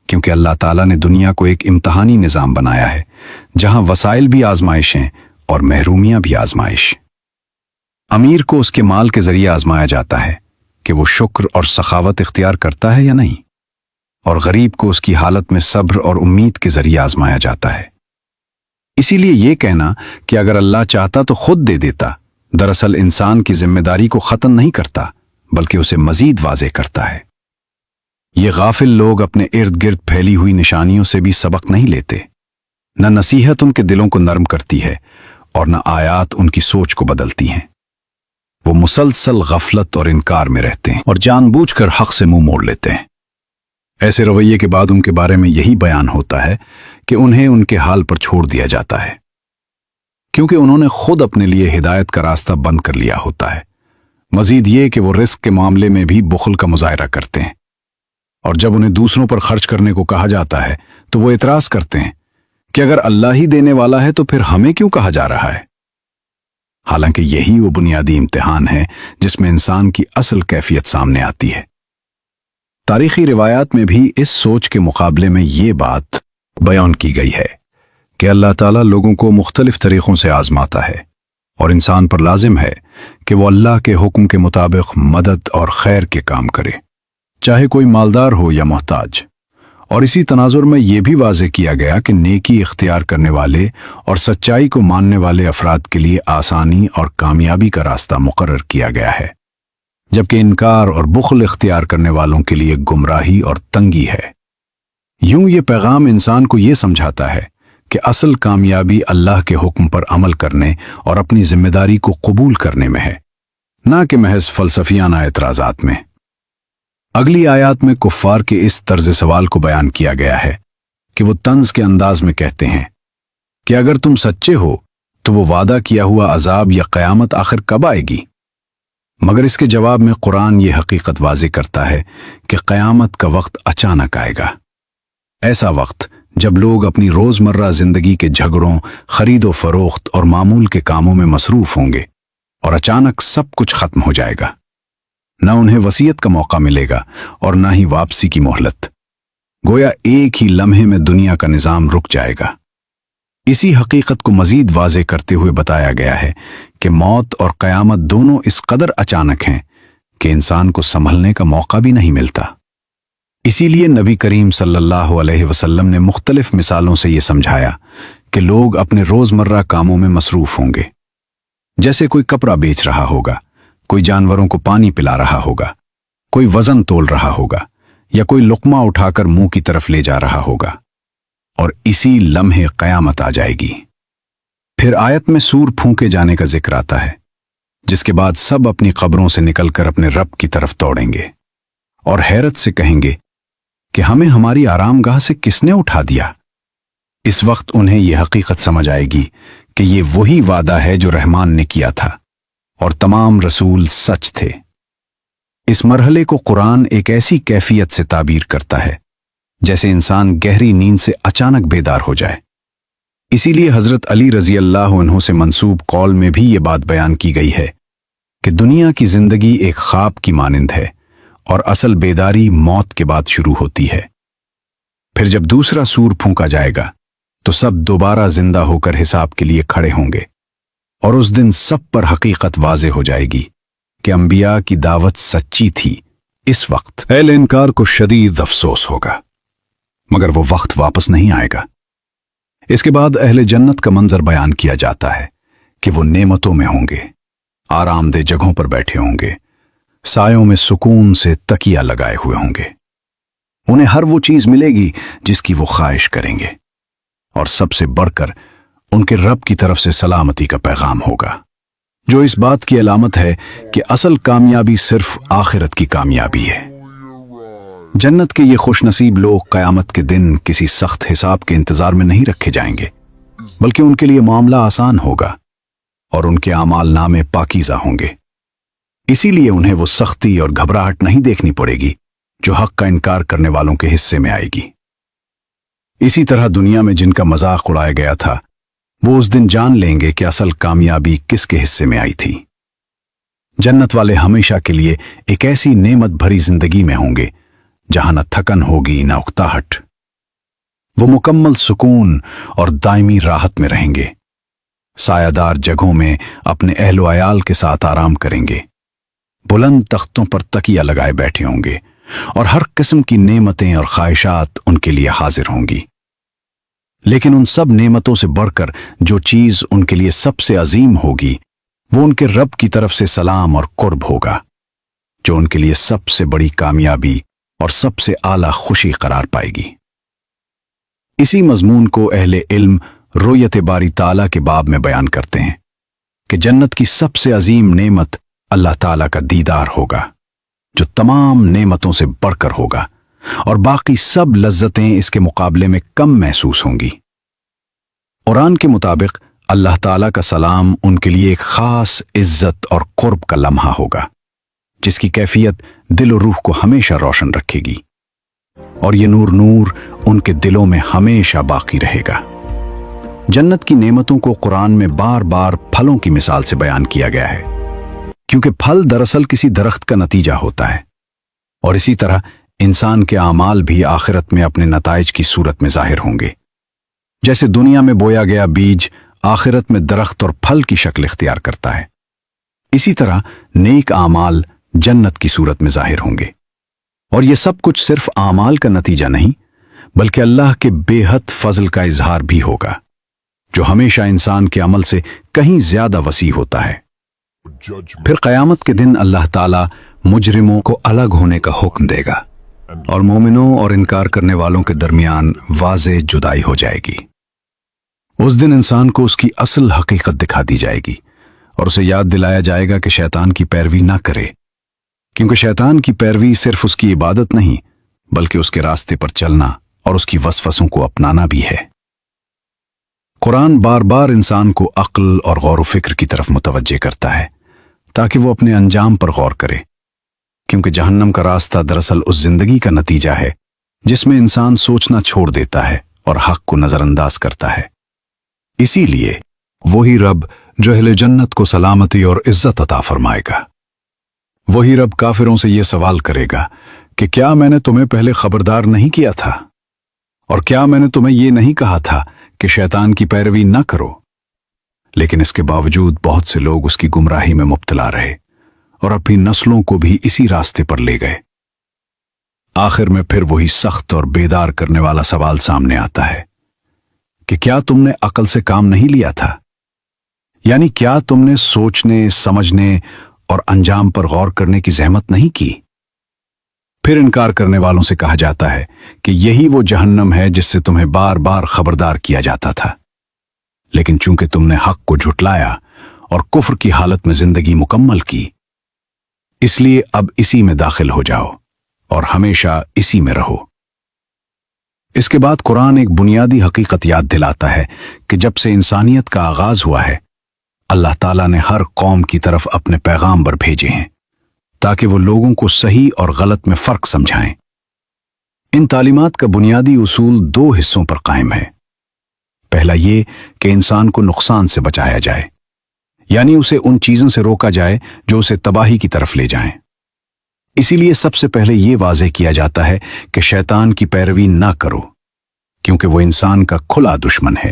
کیونکہ اللہ تعالیٰ نے دنیا کو ایک امتحانی نظام بنایا ہے جہاں وسائل بھی آزمائش ہیں اور محرومیاں بھی آزمائش۔ امیر کو اس کے مال کے ذریعے آزمایا جاتا ہے کہ وہ شکر اور سخاوت اختیار کرتا ہے یا نہیں، اور غریب کو اس کی حالت میں صبر اور امید کے ذریعے آزمایا جاتا ہے۔ اسی لیے یہ کہنا کہ اگر اللہ چاہتا تو خود دے دیتا، دراصل انسان کی ذمہ داری کو ختم نہیں کرتا بلکہ اسے مزید واضح کرتا ہے۔ یہ غافل لوگ اپنے ارد گرد پھیلی ہوئی نشانیوں سے بھی سبق نہیں لیتے، نہ نصیحت ان کے دلوں کو نرم کرتی ہے اور نہ آیات ان کی سوچ کو بدلتی ہیں۔ وہ مسلسل غفلت اور انکار میں رہتے ہیں اور جان بوجھ کر حق سے منہ موڑ لیتے ہیں۔ ایسے رویے کے بعد ان کے بارے میں یہی بیان ہوتا ہے کہ انہیں ان کے حال پر چھوڑ دیا جاتا ہے، کیونکہ انہوں نے خود اپنے لیے ہدایت کا راستہ بند کر لیا ہوتا ہے۔ مزید یہ کہ وہ رزق کے معاملے میں بھی بخل کا مظاہرہ کرتے ہیں۔ اور جب انہیں دوسروں پر خرچ کرنے کو کہا جاتا ہے تو وہ اعتراض کرتے ہیں کہ اگر اللہ ہی دینے والا ہے تو پھر ہمیں کیوں کہا جا رہا ہے؟ حالانکہ یہی وہ بنیادی امتحان ہے جس میں انسان کی اصل کیفیت سامنے آتی ہے۔ تاریخی روایات میں بھی اس سوچ کے مقابلے میں یہ بات بیان کی گئی ہے کہ اللہ تعالیٰ لوگوں کو مختلف طریقوں سے آزماتا ہے اور انسان پر لازم ہے کہ وہ اللہ کے حکم کے مطابق مدد اور خیر کے کام کرے، چاہے کوئی مالدار ہو یا محتاج۔ اور اسی تناظر میں یہ بھی واضح کیا گیا کہ نیکی اختیار کرنے والے اور سچائی کو ماننے والے افراد کے لیے آسانی اور کامیابی کا راستہ مقرر کیا گیا ہے، جبکہ انکار اور بخل اختیار کرنے والوں کے لیے گمراہی اور تنگی ہے۔ یوں یہ پیغام انسان کو یہ سمجھاتا ہے کہ اصل کامیابی اللہ کے حکم پر عمل کرنے اور اپنی ذمہ داری کو قبول کرنے میں ہے، نہ کہ محض فلسفیانہ اعتراضات میں۔ اگلی آیات میں کفار کے اس طرز سوال کو بیان کیا گیا ہے کہ وہ طنز کے انداز میں کہتے ہیں کہ اگر تم سچے ہو تو وہ وعدہ کیا ہوا عذاب یا قیامت آخر کب آئے گی؟ مگر اس کے جواب میں قرآن یہ حقیقت واضح کرتا ہے کہ قیامت کا وقت اچانک آئے گا، ایسا وقت جب لوگ اپنی روزمرہ زندگی کے جھگڑوں، خرید و فروخت اور معمول کے کاموں میں مصروف ہوں گے، اور اچانک سب کچھ ختم ہو جائے گا۔ نہ انہیں وصیت کا موقع ملے گا اور نہ ہی واپسی کی مہلت، گویا ایک ہی لمحے میں دنیا کا نظام رک جائے گا۔ اسی حقیقت کو مزید واضح کرتے ہوئے بتایا گیا ہے کہ موت اور قیامت دونوں اس قدر اچانک ہیں کہ انسان کو سنبھلنے کا موقع بھی نہیں ملتا۔ اسی لیے نبی کریم صلی اللہ علیہ وسلم نے مختلف مثالوں سے یہ سمجھایا کہ لوگ اپنے روزمرہ کاموں میں مصروف ہوں گے، جیسے کوئی کپڑا بیچ رہا ہوگا، کوئی جانوروں کو پانی پلا رہا ہوگا، کوئی وزن تول رہا ہوگا، یا کوئی لقمہ اٹھا کر منہ کی طرف لے جا رہا ہوگا، اور اسی لمحے قیامت آ جائے گی۔ پھر آیت میں سور پھونکے جانے کا ذکر آتا ہے، جس کے بعد سب اپنی قبروں سے نکل کر اپنے رب کی طرف دوڑیں گے اور حیرت سے کہیں گے کہ ہمیں ہماری آرام گاہ سے کس نے اٹھا دیا؟ اس وقت انہیں یہ حقیقت سمجھ آئے گی کہ یہ وہی وعدہ ہے جو رحمان نے کیا تھا، اور تمام رسول سچ تھے۔ اس مرحلے کو قرآن ایک ایسی کیفیت سے تعبیر کرتا ہے جیسے انسان گہری نیند سے اچانک بیدار ہو جائے۔ اسی لیے حضرت علی رضی اللہ عنہ سے منسوب قول میں بھی یہ بات بیان کی گئی ہے کہ دنیا کی زندگی ایک خواب کی مانند ہے اور اصل بیداری موت کے بعد شروع ہوتی ہے۔ پھر جب دوسرا سور پھونکا جائے گا تو سب دوبارہ زندہ ہو کر حساب کے لیے کھڑے ہوں گے، اور اس دن سب پر حقیقت واضح ہو جائے گی کہ انبیاء کی دعوت سچی تھی۔ اس وقت اہل انکار کو شدید افسوس ہوگا، مگر وہ وقت واپس نہیں آئے گا۔ اس کے بعد اہل جنت کا منظر بیان کیا جاتا ہے کہ وہ نعمتوں میں ہوں گے، آرام دہ جگہوں پر بیٹھے ہوں گے، سایوں میں سکون سے تکیہ لگائے ہوئے ہوں گے۔ انہیں ہر وہ چیز ملے گی جس کی وہ خواہش کریں گے، اور سب سے بڑھ کر ان کے رب کی طرف سے سلامتی کا پیغام ہوگا، جو اس بات کی علامت ہے کہ اصل کامیابی صرف آخرت کی کامیابی ہے۔ جنت کے یہ خوش نصیب لوگ قیامت کے دن کسی سخت حساب کے انتظار میں نہیں رکھے جائیں گے، بلکہ ان کے لیے معاملہ آسان ہوگا اور ان کے اعمال نامے پاکیزہ ہوں گے۔ اسی لیے انہیں وہ سختی اور گھبراہٹ نہیں دیکھنی پڑے گی جو حق کا انکار کرنے والوں کے حصے میں آئے گی۔ اسی طرح دنیا میں جن کا مذاق اڑایا گیا تھا، وہ اس دن جان لیں گے کہ اصل کامیابی کس کے حصے میں آئی تھی۔ جنت والے ہمیشہ کے لیے ایک ایسی نعمت بھری زندگی میں ہوں گے جہاں نہ تھکن ہوگی نہ اکتاہٹ۔ وہ مکمل سکون اور دائمی راحت میں رہیں گے، سایہ دار جگہوں میں اپنے اہل و عیال کے ساتھ آرام کریں گے، بلند تختوں پر تکیہ لگائے بیٹھے ہوں گے، اور ہر قسم کی نعمتیں اور خواہشات ان کے لیے حاضر ہوں گی۔ لیکن ان سب نعمتوں سے بڑھ کر جو چیز ان کے لیے سب سے عظیم ہوگی، وہ ان کے رب کی طرف سے سلام اور قرب ہوگا، جو ان کے لیے سب سے بڑی کامیابی اور سب سے اعلیٰ خوشی قرار پائے گی۔ اسی مضمون کو اہل علم رؤیت باری تعالیٰ کے باب میں بیان کرتے ہیں کہ جنت کی سب سے عظیم نعمت اللہ تعالیٰ کا دیدار ہوگا، جو تمام نعمتوں سے بڑھ کر ہوگا، اور باقی سب لذتیں اس کے مقابلے میں کم محسوس ہوں گی۔ قرآن کے مطابق اللہ تعالیٰ کا سلام ان کے لیے ایک خاص عزت اور قرب کا لمحہ ہوگا، جس کی کیفیت دل و روح کو ہمیشہ روشن رکھے گی۔ اور یہ نور نور ان کے دلوں میں ہمیشہ باقی رہے گا۔ جنت کی نعمتوں کو قرآن میں بار بار پھلوں کی مثال سے بیان کیا گیا ہے، کیونکہ پھل دراصل کسی درخت کا نتیجہ ہوتا ہے، اور اسی طرح انسان کے اعمال بھی آخرت میں اپنے نتائج کی صورت میں ظاہر ہوں گے۔ جیسے دنیا میں بویا گیا بیج آخرت میں درخت اور پھل کی شکل اختیار کرتا ہے، اسی طرح نیک اعمال جنت کی صورت میں ظاہر ہوں گے۔ اور یہ سب کچھ صرف اعمال کا نتیجہ نہیں، بلکہ اللہ کے بے حد فضل کا اظہار بھی ہوگا، جو ہمیشہ انسان کے عمل سے کہیں زیادہ وسیع ہوتا ہے۔ پھر قیامت کے دن اللہ تعالیٰ مجرموں کو الگ ہونے کا حکم دے گا، اور مومنوں اور انکار کرنے والوں کے درمیان واضح جدائی ہو جائے گی۔ اس دن انسان کو اس کی اصل حقیقت دکھا دی جائے گی، اور اسے یاد دلایا جائے گا کہ شیطان کی پیروی نہ کرے، کیونکہ شیطان کی پیروی صرف اس کی عبادت نہیں، بلکہ اس کے راستے پر چلنا اور اس کی وسوسوں کو اپنانا بھی ہے۔ قرآن بار بار انسان کو عقل اور غور و فکر کی طرف متوجہ کرتا ہے، تاکہ وہ اپنے انجام پر غور کرے، کیونکہ جہنم کا راستہ دراصل اس زندگی کا نتیجہ ہے جس میں انسان سوچنا چھوڑ دیتا ہے اور حق کو نظر انداز کرتا ہے۔ اسی لیے وہی رب جو اہل جنت کو سلامتی اور عزت عطا فرمائے گا، وہی رب کافروں سے یہ سوال کرے گا کہ کیا میں نے تمہیں پہلے خبردار نہیں کیا تھا، اور کیا میں نے تمہیں یہ نہیں کہا تھا کہ شیطان کی پیروی نہ کرو؟ لیکن اس کے باوجود بہت سے لوگ اس کی گمراہی میں مبتلا رہے اور اپنی نسلوں کو بھی اسی راستے پر لے گئے۔ آخر میں پھر وہی سخت اور بیدار کرنے والا سوال سامنے آتا ہے کہ کیا تم نے عقل سے کام نہیں لیا تھا؟ یعنی کیا تم نے سوچنے، سمجھنے اور انجام پر غور کرنے کی زحمت نہیں کی؟ پھر انکار کرنے والوں سے کہا جاتا ہے کہ یہی وہ جہنم ہے جس سے تمہیں بار بار خبردار کیا جاتا تھا، لیکن چونکہ تم نے حق کو جھٹلایا اور کفر کی حالت میں زندگی مکمل کی، اس لیے اب اسی میں داخل ہو جاؤ اور ہمیشہ اسی میں رہو۔ اس کے بعد قرآن ایک بنیادی حقیقت یاد دلاتا ہے کہ جب سے انسانیت کا آغاز ہوا ہے، اللہ تعالیٰ نے ہر قوم کی طرف اپنے پیغامبر بھیجے ہیں تاکہ وہ لوگوں کو صحیح اور غلط میں فرق سمجھائیں۔ ان تعلیمات کا بنیادی اصول دو حصوں پر قائم ہے۔ پہلا یہ کہ انسان کو نقصان سے بچایا جائے، یعنی اسے ان چیزوں سے روکا جائے جو اسے تباہی کی طرف لے جائیں۔ اسی لیے سب سے پہلے یہ واضح کیا جاتا ہے کہ شیطان کی پیروی نہ کرو، کیونکہ وہ انسان کا کھلا دشمن ہے،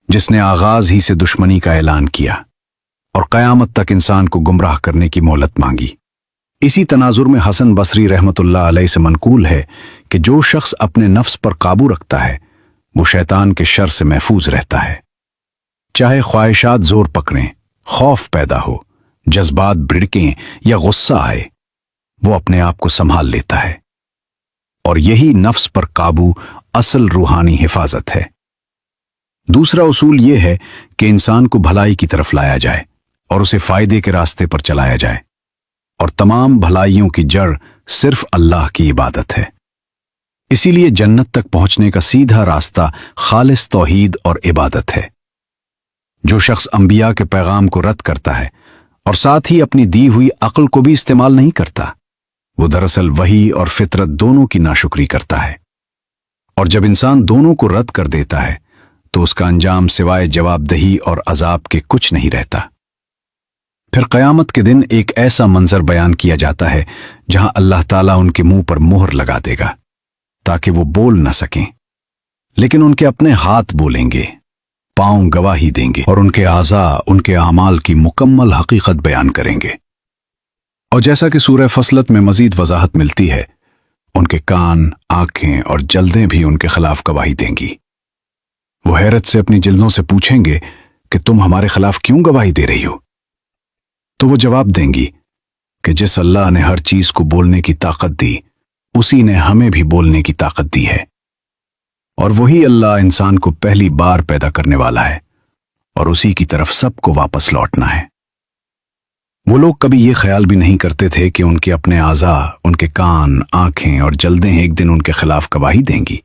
جس نے آغاز ہی سے دشمنی کا اعلان کیا اور قیامت تک انسان کو گمراہ کرنے کی مہلت مانگی۔ اسی تناظر میں حسن بصری رحمۃ اللہ علیہ سے منقول ہے کہ جو شخص اپنے نفس پر قابو رکھتا ہے وہ شیطان کے شر سے محفوظ رہتا ہے، چاہے خواہشات زور پکڑیں، خوف پیدا ہو، جذبات بھڑکیں یا غصہ آئے، وہ اپنے آپ کو سنبھال لیتا ہے، اور یہی نفس پر قابو اصل روحانی حفاظت ہے۔ دوسرا اصول یہ ہے کہ انسان کو بھلائی کی طرف لایا جائے اور اسے فائدے کے راستے پر چلایا جائے، اور تمام بھلائیوں کی جڑ صرف اللہ کی عبادت ہے۔ اسی لیے جنت تک پہنچنے کا سیدھا راستہ خالص توحید اور عبادت ہے۔ جو شخص انبیاء کے پیغام کو رد کرتا ہے اور ساتھ ہی اپنی دی ہوئی عقل کو بھی استعمال نہیں کرتا، وہ دراصل وحی اور فطرت دونوں کی ناشکری کرتا ہے، اور جب انسان دونوں کو رد کر دیتا ہے تو اس کا انجام سوائے جواب دہی اور عذاب کے کچھ نہیں رہتا۔ پھر قیامت کے دن ایک ایسا منظر بیان کیا جاتا ہے جہاں اللہ تعالیٰ ان کے منہ پر مہر لگا دے گا تاکہ وہ بول نہ سکیں، لیکن ان کے اپنے ہاتھ بولیں گے، پاؤں گواہی دیں گے، اور ان کے اعضاء ان کے اعمال کی مکمل حقیقت بیان کریں گے۔ اور جیسا کہ سورہ فصلت میں مزید وضاحت ملتی ہے، ان کے کان، آنکھیں اور جلدیں بھی ان کے خلاف گواہی دیں گی۔ وہ حیرت سے اپنی جلدوں سے پوچھیں گے کہ تم ہمارے خلاف کیوں گواہی دے رہی ہو؟ تو وہ جواب دیں گی کہ جس اللہ نے ہر چیز کو بولنے کی طاقت دی، اسی نے ہمیں بھی بولنے کی طاقت دی ہے، اور وہی اللہ انسان کو پہلی بار پیدا کرنے والا ہے، اور اسی کی طرف سب کو واپس لوٹنا ہے۔ وہ لوگ کبھی یہ خیال بھی نہیں کرتے تھے کہ ان کے اپنے اعضاء، ان کے کان، آنکھیں اور جلدیں ایک دن ان کے خلاف گواہی دیں گی،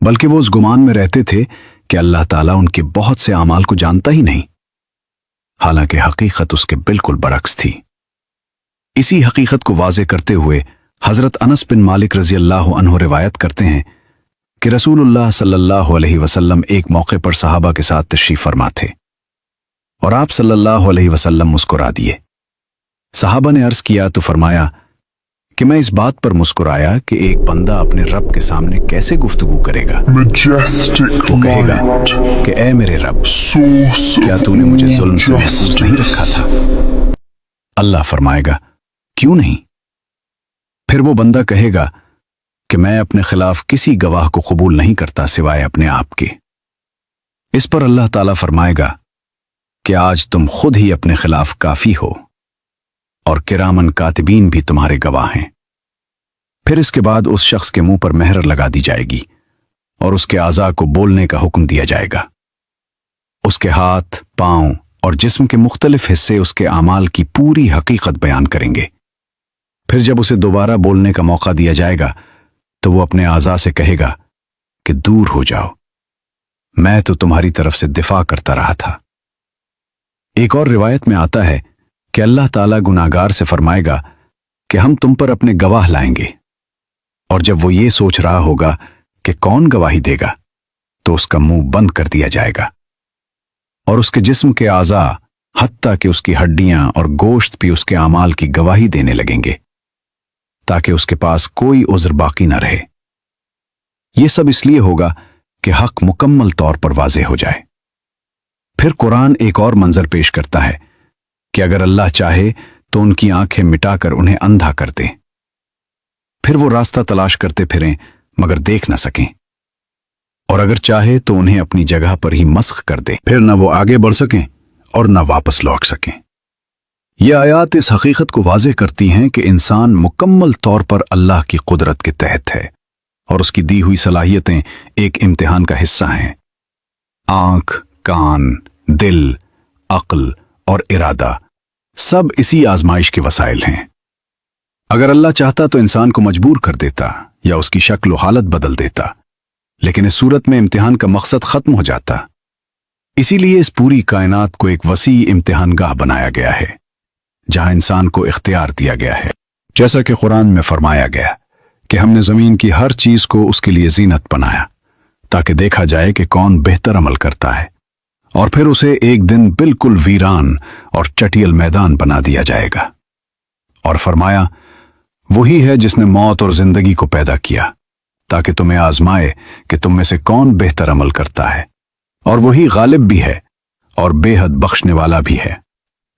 بلکہ وہ اس گمان میں رہتے تھے کہ اللہ تعالیٰ ان کے بہت سے اعمال کو جانتا ہی نہیں، حالانکہ حقیقت اس کے بالکل برعکس تھی۔ اسی حقیقت کو واضح کرتے ہوئے हजरत अनस बिन मालिक रजी अल्लाह अन्हु रिवायत करते हैं कि रसूलुल्लाह सल्लल्लाहु अलैहि वसल्लम एक मौके पर सहाबा के साथ तशरीफ फरमा थे और आप सल्लल्लाहु अलैहि वसल्लम मुस्कुरा दिए। सहाबा ने अर्ज किया तो फरमाया कि मैं इस बात पर मुस्कुराया कि एक बंदा अपने रब के सामने कैसे गुफ्तगू करेगा। majestic वो कहेगा light, कि ए मेरे रब, source क्या of तूने मुझे all जुल्म से महफूज नहीं रखा justice. था? अल्लाह फरमाएगा क्यों नहीं? फिर वो बंदा कहेगा कि मैं अपने खिलाफ किसी गवाह को कबूल नहीं करता सिवाय अपने आप के। इस पर अल्लाह ताला फरमाएगा कि आज तुम खुद ही अपने खिलाफ काफी हो और किरामन कातिबीन भी तुम्हारे गवाह हैं। फिर इसके बाद उस शख्स के मुंह पर मेहर लगा दी जाएगी और उसके आज़ा को बोलने का हुक्म दिया जाएगा। उसके हाथ, पांव और जिस्म के मुख्तलिफ हिस्से उसके आमाल की पूरी हकीकत बयान करेंगे। फिर जब उसे दोबारा बोलने का मौका दिया जाएगा तो वो अपने आज़ा से कहेगा कि दूर हो जाओ, मैं तो तुम्हारी तरफ से दिफा करता रहा था। एक और रिवायत में आता है कि अल्लाह ताला गुनाहगार से फरमाएगा कि हम तुम पर अपने गवाह लाएंगे, और जब वो ये सोच रहा होगा कि कौन गवाही देगा तो उसका मुंह बंद कर दिया जाएगा और उसके जिस्म के आज़ा हत्ता कि उसकी हड्डियां और गोश्त भी उसके आमाल की गवाही देने लगेंगे ताकि उसके पास कोई उज़्र बाकी न रहे। यह सब इसलिए होगा कि हक मुकम्मल तौर पर वाज़ेह हो जाए। फिर कुरान एक और मंजर पेश करता है कि अगर अल्लाह चाहे तो उनकी आंखें मिटाकर उन्हें अंधा कर दे, फिर वो रास्ता तलाश करते फिरें मगर देख न सकें, और अगर चाहे तो उन्हें अपनी जगह पर ही मस्ख कर दे, फिर न वो आगे बढ़ सकें और न वापस लौट सकें। ये आयात इस हकीकत को वाज़ेह करती हैं कि इंसान मुकम्मल तौर पर अल्लाह की कुदरत के तहत है और उसकी दी हुई सलाहियतें एक इम्तिहान का हिस्सा हैं। आंख, कान, दिल, अक्ल और इरादा सब इसी आजमाइश के वसाइल हैं। अगर अल्लाह चाहता तो इंसान को मजबूर कर देता या उसकी शक्ल और हालत बदल देता, लेकिन इस सूरत में इम्तिहान का मकसद खत्म हो जाता। इसीलिए इस पूरी कायनात को एक वसी इम्तिहानगाह बनाया गया है जहां इंसान को इख्तियार दिया गया है। जैसा कि कुरान में फरमाया गया कि हमने जमीन की हर चीज को उसके लिए जीनत बनाया ताकि देखा जाए कि कौन बेहतर अमल करता है, और फिर उसे एक दिन बिल्कुल वीरान और चटियल मैदान बना दिया जाएगा। और फरमाया वही है जिसने मौत और जिंदगी को पैदा किया ताकि तुम्हें आजमाए कि तुम में से कौन बेहतर अमल करता है, और वही गालिब भी है और बेहद बख्शने वाला भी है।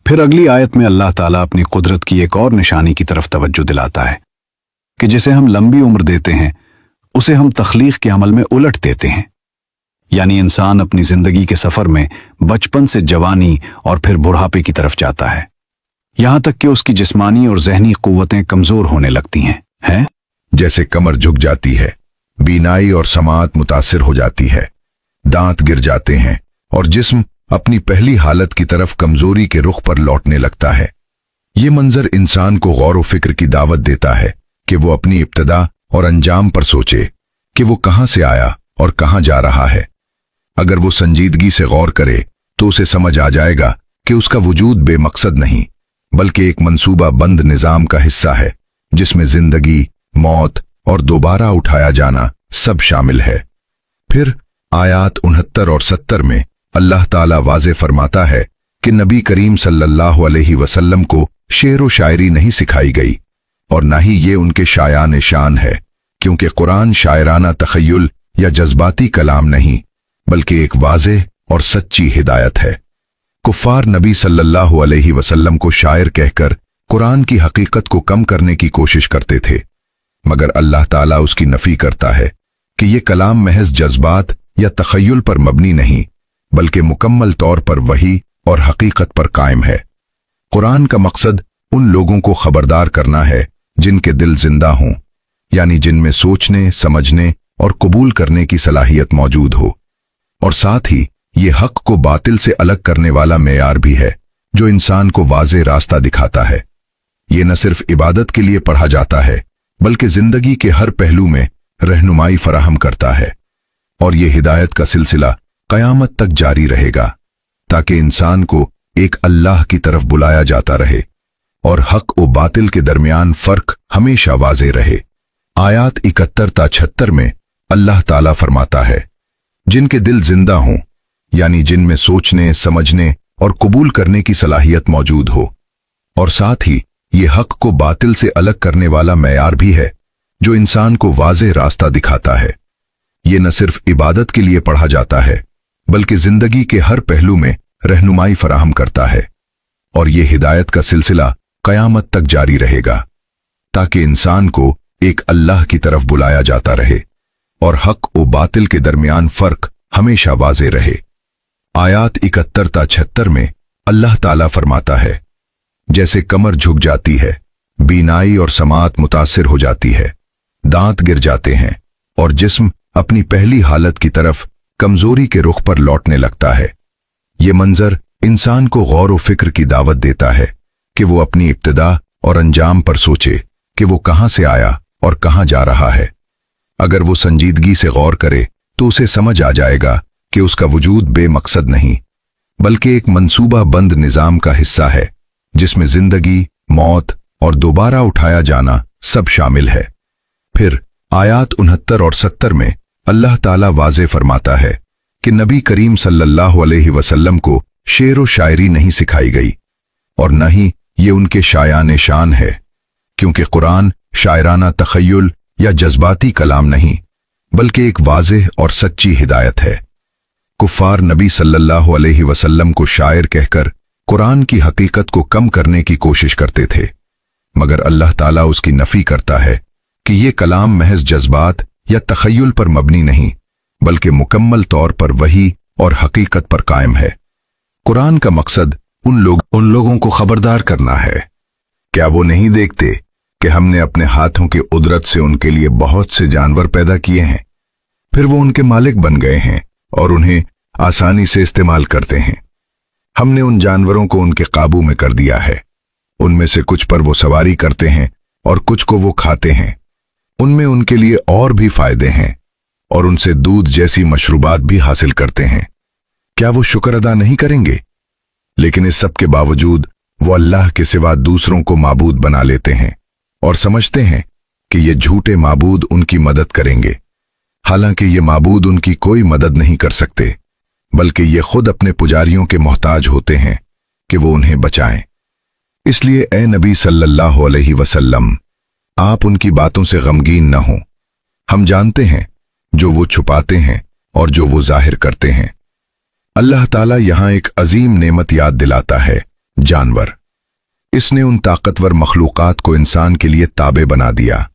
फिर अगली आयत में अल्लाह ताला अपनी कुदरत की एक और निशानी की तरफ तवज्जो दिलाता है कि जिसे हम लंबी उम्र देते हैं उसे हम तख्लीक के अमल में उलट देते हैं। यानी इंसान अपनी जिंदगी के सफर में बचपन से जवानी और फिर बुढ़ापे की तरफ जाता है, यहां तक कि उसकी जिस्मानी और जहनी कुव्वतें कमजोर होने लगती हैं। जैसे कमर झुक जाती है, बीनाई और समाअत मुतासिर हो जाती है, दांत गिर जाते हैं और जिस्म अपनी पहली हालत की तरफ कमजोरी के रुख पर लौटने लगता है। ये मंजर इंसान को गौर व फिक्र की दावत देता है कि वो अपनी इब्तदा और अंजाम पर सोचे कि वो कहां से आया और कहां जा रहा है। अगर वो संजीदगी से गौर करे तो उसे समझ आ जाएगा कि उसका वजूद बेमकसद नहीं बल्कि एक मंसूबा बंद निजाम का हिस्सा है जिसमें जिंदगी, मौत और दोबारा उठाया जाना सब शामिल है। फिर आयात 69 और 70 में अल्लाह ताला वाज़े फरमाता है कि नबी करीम सल्लल्लाहु अलैहि वसल्लम को शेर व शायरी नहीं सिखाई गई और न ही ये उनके शायान शान है, क्योंकि कुरान शायराना तखय्युल या जज्बाती कलाम नहीं बल्कि एक वाज़ेह और सच्ची हिदायत है। कुफ्फार नबी सल्लल्लाहु अलैहि वसल्लम को शायर कहकर कुरान की हकीकत को कम करने की कोशिश करते थे, मगर अल्लाह ताला उसकी नफी करता है कि ये कलाम महज जज्बात या तखय्युल पर मबनी नहीं बल्कि मुकम्मल तौर पर वही और हकीकत पर कायम है। कुरान का मकसद उन लोगों को खबरदार करना है जिनके दिल जिंदा हों, यानी जिनमें सोचने, समझने और कबूल करने की सलाहियत मौजूद हो, और साथ ही ये हक को बातिल से अलग करने वाला मेयार भी है जो इंसान को वाज़े रास्ता दिखाता है। ये न सिर्फ इबादत के लिए पढ़ा जाता है बल्कि जिंदगी के हर पहलू में रहनुमाई फराहम करता है, और ये हिदायत का सिलसिला कयामत तक जारी रहेगा ताकि इंसान को एक अल्लाह की तरफ बुलाया जाता रहे और हक व बातिल के दरमियान फर्क हमेशा वाज़े रहे। आयात 71 ता 76 में अल्लाह ताला फरमाता है, जिनके दिल जिंदा हों, यानी जिनमें सोचने, समझने और कबूल करने की सलाहियत मौजूद हो, और साथ ही ये हक को बातिल से अलग करने वाला मैयार भी है जो इंसान को वाज़े रास्ता दिखाता है। ये न सिर्फ इबादत के लिए पढ़ा जाता है बल्कि जिंदगी के हर पहलू में रहनुमाई फराहम करता है, और ये हिदायत का सिलसिला कयामत तक जारी रहेगा ताकि इंसान को एक अल्लाह की तरफ बुलाया जाता रहे और हक व बातिल के दरमियान फर्क हमेशा वाज़े रहे। आयात 71 ता 76 में अल्लाह ताला फरमाता है, जैसे कमर झुक जाती है, बीनाई और समात मुतासिर हो जाती है, दांत गिर जाते हैं और जिस्म अपनी पहली हालत की तरफ कमजोरी के रुख पर लौटने लगता है। ये मंजर इंसान को गौर व फिक्र की दावत देता है कि वो अपनी इब्तिदा और अंजाम पर सोचे कि वो कहां से आया और कहां जा रहा है। अगर वो संजीदगी से गौर करे तो उसे समझ आ जाएगा कि उसका वजूद बेमकसद नहीं बल्कि एक मंसूबा बंद निजाम का हिस्सा है जिसमें जिंदगी, मौत और दोबारा उठाया जाना सब शामिल है। फिर आयात 69 और 70 में अल्लाह ताला वाज़े फरमाता है कि नबी करीम सल्लल्लाहु अलैहि वसल्लम को शेर व शायरी नहीं सिखाई गई और न ही ये उनके शायान शान है, क्योंकि कुरान शायराना तखय्युल या जज्बाती कलाम नहीं बल्कि एक वाज़ेह और सच्ची हिदायत है। कुफ्फार नबी सल्लल्लाहु अलैहि वसल्लम को शायर कहकर कुरान की हकीकत को कम करने की कोशिश करते थे, मगर अल्लाह ताला उसकी नफी करता है कि ये कलाम महज जज्बात या तखय्युल पर मबनी नहीं बल्कि मुकम्मल तौर पर वही और हकीकत पर कायम है। कुरान का मकसद उन लोगों को खबरदार करना है। क्या वो नहीं देखते कि हमने अपने हाथों की उदरत से उनके लिए बहुत से जानवर पैदा किए हैं, फिर वो उनके मालिक बन गए हैं और उन्हें आसानी से इस्तेमाल करते हैं। हमने उन जानवरों को उनके काबू में कर दिया है। उनमें से कुछ पर वो सवारी करते हैं और कुछ को वो खाते हैं। उनमें उनके लिए और भी फायदे हैं और उनसे दूध जैसी मशरूबात भी हासिल करते हैं। क्या वो शुक्र अदा नहीं करेंगे? लेकिन इस सब के बावजूद वो अल्लाह के सिवा दूसरों को माबूद बना लेते हैं और समझते हैं कि ये झूठे माबूद उनकी मदद करेंगे, हालांकि ये माबूद उनकी कोई मदद नहीं कर सकते बल्कि ये खुद अपने पुजारियों के मोहताज होते हैं कि वो उन्हें बचाएं। इसलिए ए नबी सल्लल्लाहु अलैहि वसल्लम, आप उनकी बातों से गमगीन न हों। हम जानते हैं जो वो छुपाते हैं और जो वो जाहिर करते हैं। अल्लाह ताला यहां एक अजीम नेमत याद दिलाता है, जानवर। इसने उन ताकतवर मखलूकात को इंसान के लिए ताबे बना दिया।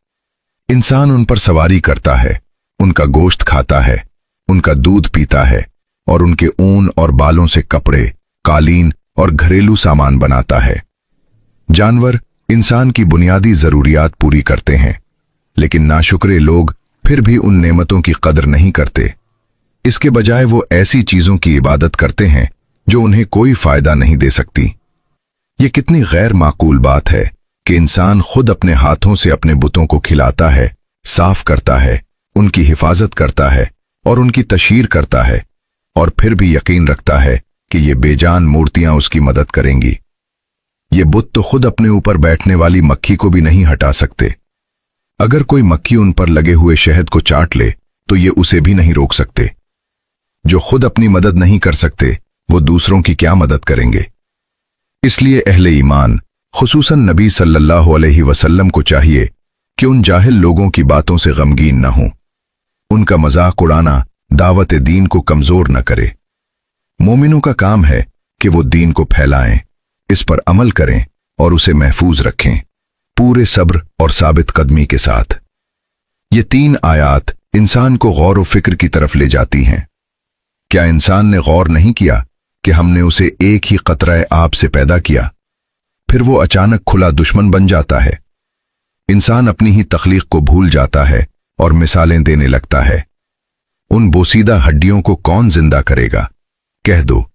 इंसान उन पर सवारी करता है, उनका गोश्त खाता है, उनका दूध पीता है और उनके ऊन और बालों से कपड़े, कालीन और घरेलू सामान बनाता है। जानवर इंसान की बुनियादी जरूरियात पूरी करते हैं, लेकिन नाशुक्रे लोग फिर भी उन नेमतों की कदर नहीं करते। इसके बजाय वो ऐसी चीजों की इबादत करते हैं जो उन्हें कोई फायदा नहीं दे सकती। ये कितनी गैर माकूल बात है कि इंसान खुद अपने हाथों से अपने बुतों को खिलाता है, साफ करता है, उनकी हिफाजत करता है और उनकी तशहीर करता है, और फिर भी यकीन रखता है कि ये बेजान मूर्तियां उसकी मदद करेंगी। ये बुत तो खुद अपने ऊपर बैठने वाली मक्खी को भी नहीं हटा सकते। अगर कोई मक्खी उन पर लगे हुए शहद को चाट ले तो ये उसे भी नहीं रोक सकते। जो खुद अपनी मदद नहीं कर सकते वो दूसरों की क्या मदद करेंगे? इसलिए अहले ईमान, खुसूसन नबी सल्लल्लाहु अलैहि वसल्लम को चाहिए कि उन जाहिल लोगों की बातों से गमगीन न हो। उनका मजाक उड़ाना दावत दीन को कमजोर न करे। मोमिनों का काम है कि वो दीन को फैलाएं, इस पर अमल करें और उसे महफूज रखें, पूरे सब्र और साबित कदमी के साथ। ये 3 आयात इंसान को गौर व फिक्र की तरफ ले जाती हैं। क्या इंसान ने गौर नहीं किया कि हमने उसे एक ही कतरा आब से पैदा किया, फिर वो अचानक खुला दुश्मन बन जाता है। इंसान अपनी ही तख्लीक को भूल जाता है और मिसालें देने लगता है। उन बोसीदा हड्डियों को कौन जिंदा करेगा? कह दो,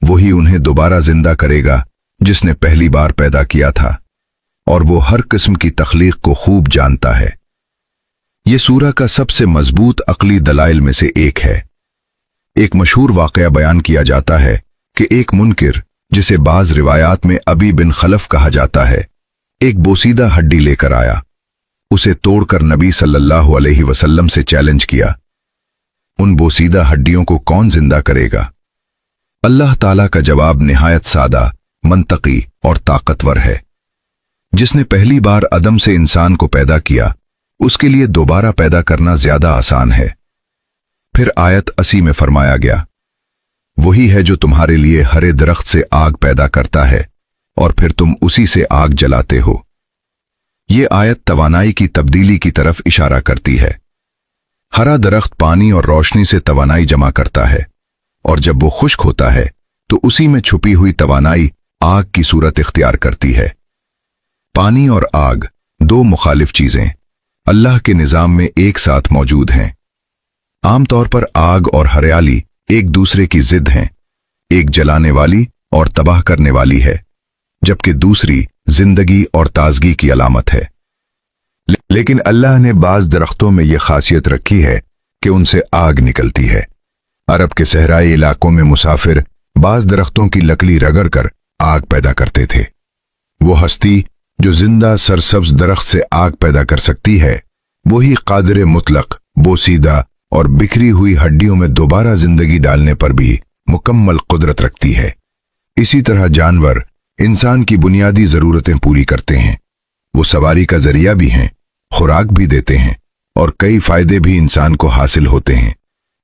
वही उन्हें दोबारा जिंदा करेगा जिसने पहली बार पैदा किया था, और वो हर किस्म की तख्लीक को खूब जानता है। ये सूरह का सबसे मजबूत अक्ली दलाइल में से एक है। एक मशहूर वाकया बयान किया जाता है कि एक मुनकिर, जिसे बाज रिवायात में अबी बिन खलफ कहा जाता है, एक बोसीदा हड्डी लेकर आया। उसे तोड़कर नबी सल्लल्लाहु अलैहि वसल्लम से चैलेंज किया, उन बोसीदा हड्डियों को कौन जिंदा करेगा? अल्लाह ताला का जवाब निहायत सादा, मंतकी और ताकतवर है। जिसने पहली बार अदम से इंसान को पैदा किया, उसके लिए दोबारा पैदा करना ज्यादा आसान है। फिर आयत 80 में फरमाया गया, वही है जो तुम्हारे लिए हरे दरख्त से आग पैदा करता है और फिर तुम उसी से आग जलाते हो। ये आयत तवानाई की तब्दीली की तरफ इशारा करती है। हरा दरख्त पानी और रोशनी से तवानाई जमा करता है और जब वो खुश्क होता है तो उसी में छुपी हुई तवानाई आग की सूरत इख्तियार करती है। पानी और आग दो मुखालिफ चीजें अल्लाह के निजाम में एक साथ मौजूद हैं। आमतौर पर आग और हरियाली एक दूसरे की जिद हैं। एक जलाने वाली और तबाह करने वाली है, जबकि दूसरी जिंदगी और ताजगी की अलामत है। लेकिन अल्लाह ने बाज दरख्तों में यह खासियत रखी है कि उनसे आग निकलती है। अरब के सहराई इलाकों में मुसाफिर बाज दरख्तों की लकड़ी रगड़कर आग पैदा करते थे। वो हस्ती जो जिंदा सरसब्ज दरख्त से आग पैदा कर सकती है, वही कादिर मुतलक बोसीदा और बिखरी हुई हड्डियों में दोबारा जिंदगी डालने पर भी मुकम्मल कुदरत रखती है। इसी तरह जानवर इंसान की बुनियादी जरूरतें पूरी करते हैं। वो सवारी का जरिया भी हैं, खुराक भी देते हैं और कई फायदे भी इंसान को हासिल होते हैं।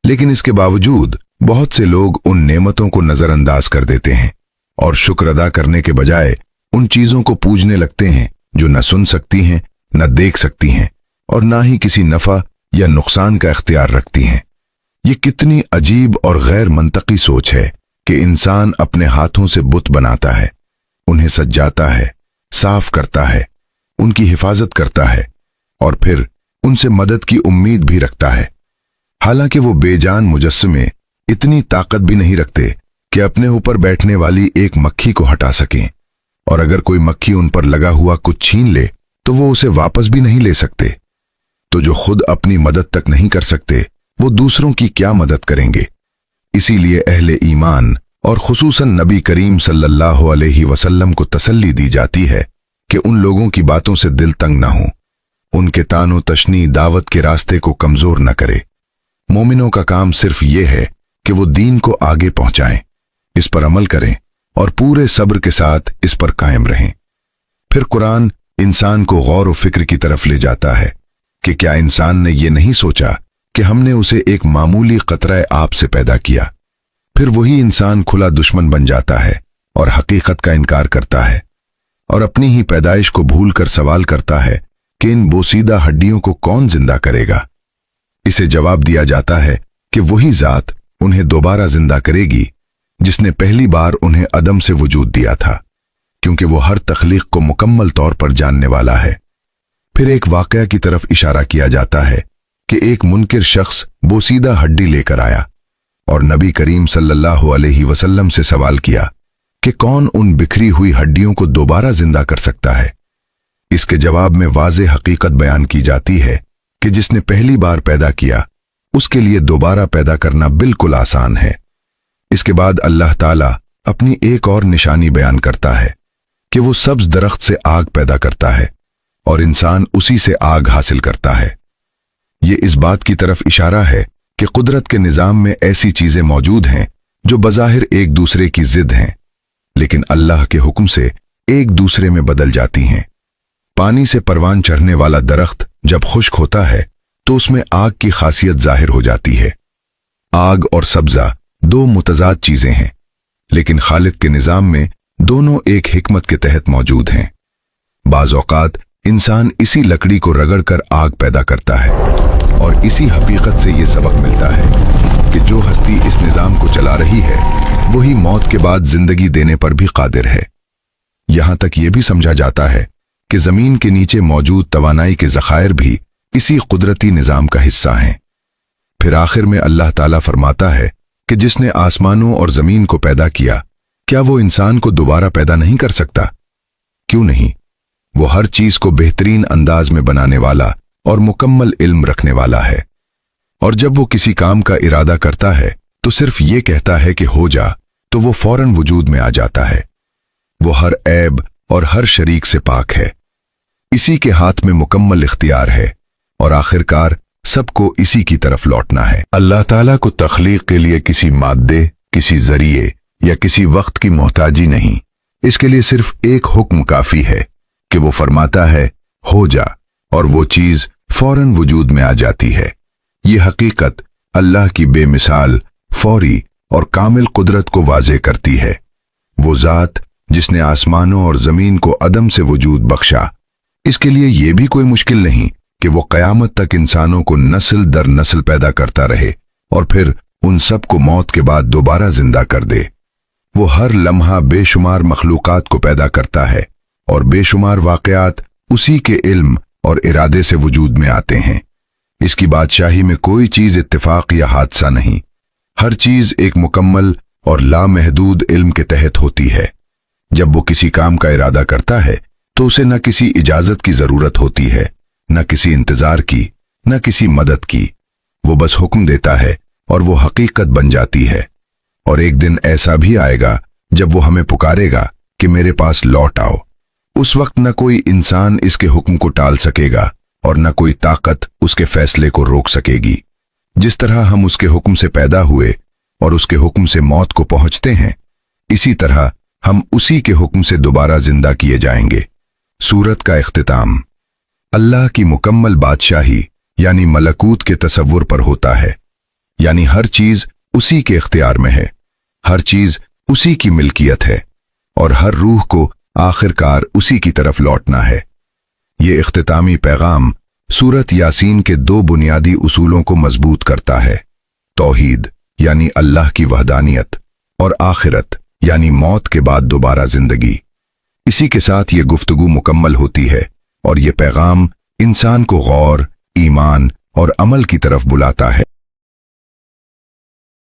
लेकिन इसके बावजूद बहुत से लोग उन नेमतों को नजरअंदाज कर देते हैं और शुक्र अदा करने के बजाय उन चीजों को पूजने लगते हैं जो न सुन सकती हैं, न देख सकती हैं और न ही किसी नफा या नुकसान का इख्तियार रखती हैं। ये कितनी अजीब और गैर मंतकी सोच है कि इंसान अपने हाथों से बुत बनाता है, उन्हें सजाता है, साफ करता है, उनकी हिफाजत करता है और फिर उनसे मदद की उम्मीद भी रखता है। हालांकि वो बेजान मुजस्समे इतनी ताकत भी नहीं रखते कि अपने ऊपर बैठने वाली एक मक्खी को हटा सकें, और अगर कोई मक्खी उन पर लगा हुआ कुछ छीन ले तो वो उसे वापस भी नहीं ले सकते। तो जो खुद अपनी मदद तक नहीं कर सकते, वो दूसरों की क्या मदद करेंगे? इसीलिए अहले ईमान और खुसूसन नबी करीम सल्लल्लाहु अलैहि वसल्लम को तसल्ली दी जाती है कि उन लोगों की बातों से दिल तंग ना हो, उनके तानो तशनी दावत के रास्ते को कमजोर न करे। मोमिनों का काम सिर्फ ये है कि वो दीन को आगे पहुंचाएं, इस पर अमल करें और पूरे सब्र के साथ इस पर कायम रहें। फिर कुरान इंसान को गौर व फिक्र की तरफ ले जाता है कि क्या इंसान ने ये नहीं सोचा कि हमने उसे एक मामूली कतरा आब से पैदा किया। फिर वही इंसान खुला दुश्मन बन जाता है और हकीकत का इनकार करता है और अपनी ही पैदाइश को भूलकर सवाल करता है कि इन बोसीदा हड्डियों को कौन जिंदा करेगा। इसे जवाब दिया जाता है कि वही जात उन्हें दोबारा जिंदा करेगी जिसने पहली बार उन्हें अदम से वजूद दिया था, क्योंकि वो हर तख्लीक को मुकम्मल तौर पर जानने वाला है। फिर एक वाकया की तरफ इशारा किया जाता है कि एक मुनकिर शख्स बोसीदा हड्डी लेकर आया और नबी करीम सल्लल्लाहु अलैहि वसल्लम से सवाल किया कि कौन उन बिखरी हुई हड्डियों को दोबारा जिंदा कर सकता है। इसके जवाब में वाज़ेह हकीकत बयान की जाती है कि जिसने पहली बार पैदा किया, उसके लिए दोबारा पैदा करना बिल्कुल आसान है। इसके बाद अल्लाह ताला अपनी एक और निशानी बयान करता है कि वो सब्ज दरख्त से आग पैदा करता है और इंसान उसी से आग हासिल करता है। ये इस बात की तरफ इशारा है कि कुदरत के निजाम में ऐसी चीजें मौजूद हैं जो बज़ाहिर एक दूसरे की जिद हैं, लेकिन अल्लाह के हुक्म से एक दूसरे में बदल जाती हैं। पानी से परवान चढ़ने वाला दरख्त जब खुश्क होता है तो उसमें आग की खासियत जाहिर हो जाती है। आग और सब्जा दो मुतजाद चीजें हैं, लेकिन खालिक के निजाम में दोनों एक हिकमत के तहत मौजूद हैं। बाज़ औक़ात इंसान इसी लकड़ी को रगड़कर आग पैदा करता है और इसी हकीकत से ये सबक मिलता है कि जो हस्ती इस निजाम को चला रही है वही मौत के बाद जिंदगी देने पर भी कादिर है। यहां तक ये भी समझा जाता है कि जमीन के नीचे मौजूद तवानाई के ज़खायर भी इसी कुदरती निजाम का हिस्सा हैं। फिर आखिर में अल्लाह ताला फरमाता है कि जिसने आसमानों और जमीन को पैदा किया, क्या वो इंसान को दोबारा पैदा नहीं कर सकता? क्यों नहीं? वो हर चीज को बेहतरीन अंदाज में बनाने वाला और मुकम्मल इल्म रखने वाला है। और जब वो किसी काम का इरादा करता है तो सिर्फ ये कहता है कि हो जा, तो वो फौरन वजूद में आ जाता है। वो हर ऐब और हर शरीक से पाक है इसी के हाथ में मुकम्मल इख्तियार है और आखिरकार सबको इसी की तरफ लौटना है। अल्लाह ताला को तख्लीक के लिए किसी मादे, किसी जरिए या किसी वक्त की मोहताजी नहीं। इसके लिए सिर्फ एक हुक्म काफी है कि वो फरमाता है हो जा, और वो चीज फौरन वजूद में आ जाती है। ये हकीकत अल्लाह की बेमिसाल, फौरी और कामिल कुदरत को वाज़े करती है। वो ज़ात जिसने आसमानों और ज़मीन को अदम से वजूद बख्शा, इसके लिए ये भी कोई मुश्किल नहीं कि वो क़यामत तक इंसानों को नस्ल दर नस्ल पैदा करता रहे और फिर उन सब को मौत के बाद दोबारा जिंदा कर दे। वो हर लम्हा बेशुमार मखलूकात को पैदा करता है और बेशुमार वाक़यात उसी के इल्म और इरादे से वजूद में आते हैं। इसकी बादशाही में कोई चीज इत्तेफाक या हादसा नहीं। हर चीज एक मुकम्मल और लामहदूद इल्म के तहत होती है। जब वो किसी काम का इरादा करता है तो उसे न किसी इजाजत की जरूरत होती है, न किसी इंतजार की, न किसी मदद की। वो बस हुक्म देता है और वो हकीकत बन जाती है। और एक दिन ऐसा भी आएगा जब वो हमें पुकारेगा कि मेरे पास लौट आओ। उस वक्त न कोई इंसान इसके हुक्म को टाल सकेगा और न कोई ताकत उसके फैसले को रोक सकेगी। जिस तरह हम उसके हुक्म से पैदा हुए और उसके हुक्म से मौत को पहुंचते हैं, इसी तरह हम उसी के हुक्म से दोबारा जिंदा किए जाएंगे। सूरत का इख्तिताम अल्लाह की मुकम्मल बादशाही यानी मलकूत के तसव्वुर पर होता है, यानी हर चीज उसी के इख्तियार में है, हर चीज उसी की मिल्कियत है और हर रूह को आखिरकार उसी की तरफ लौटना है। ये इख्तितामी पैगाम सूरत यासीन के दो बुनियादी उसूलों को मजबूत करता है, तौहीद यानी अल्लाह की वहदानियत और आखिरत यानी मौत के बाद दोबारा जिंदगी। इसी के साथ ये गुफ्तगू मुकम्मल होती है और ये पैगाम इंसान को गौर, ईमान और अमल की तरफ बुलाता है।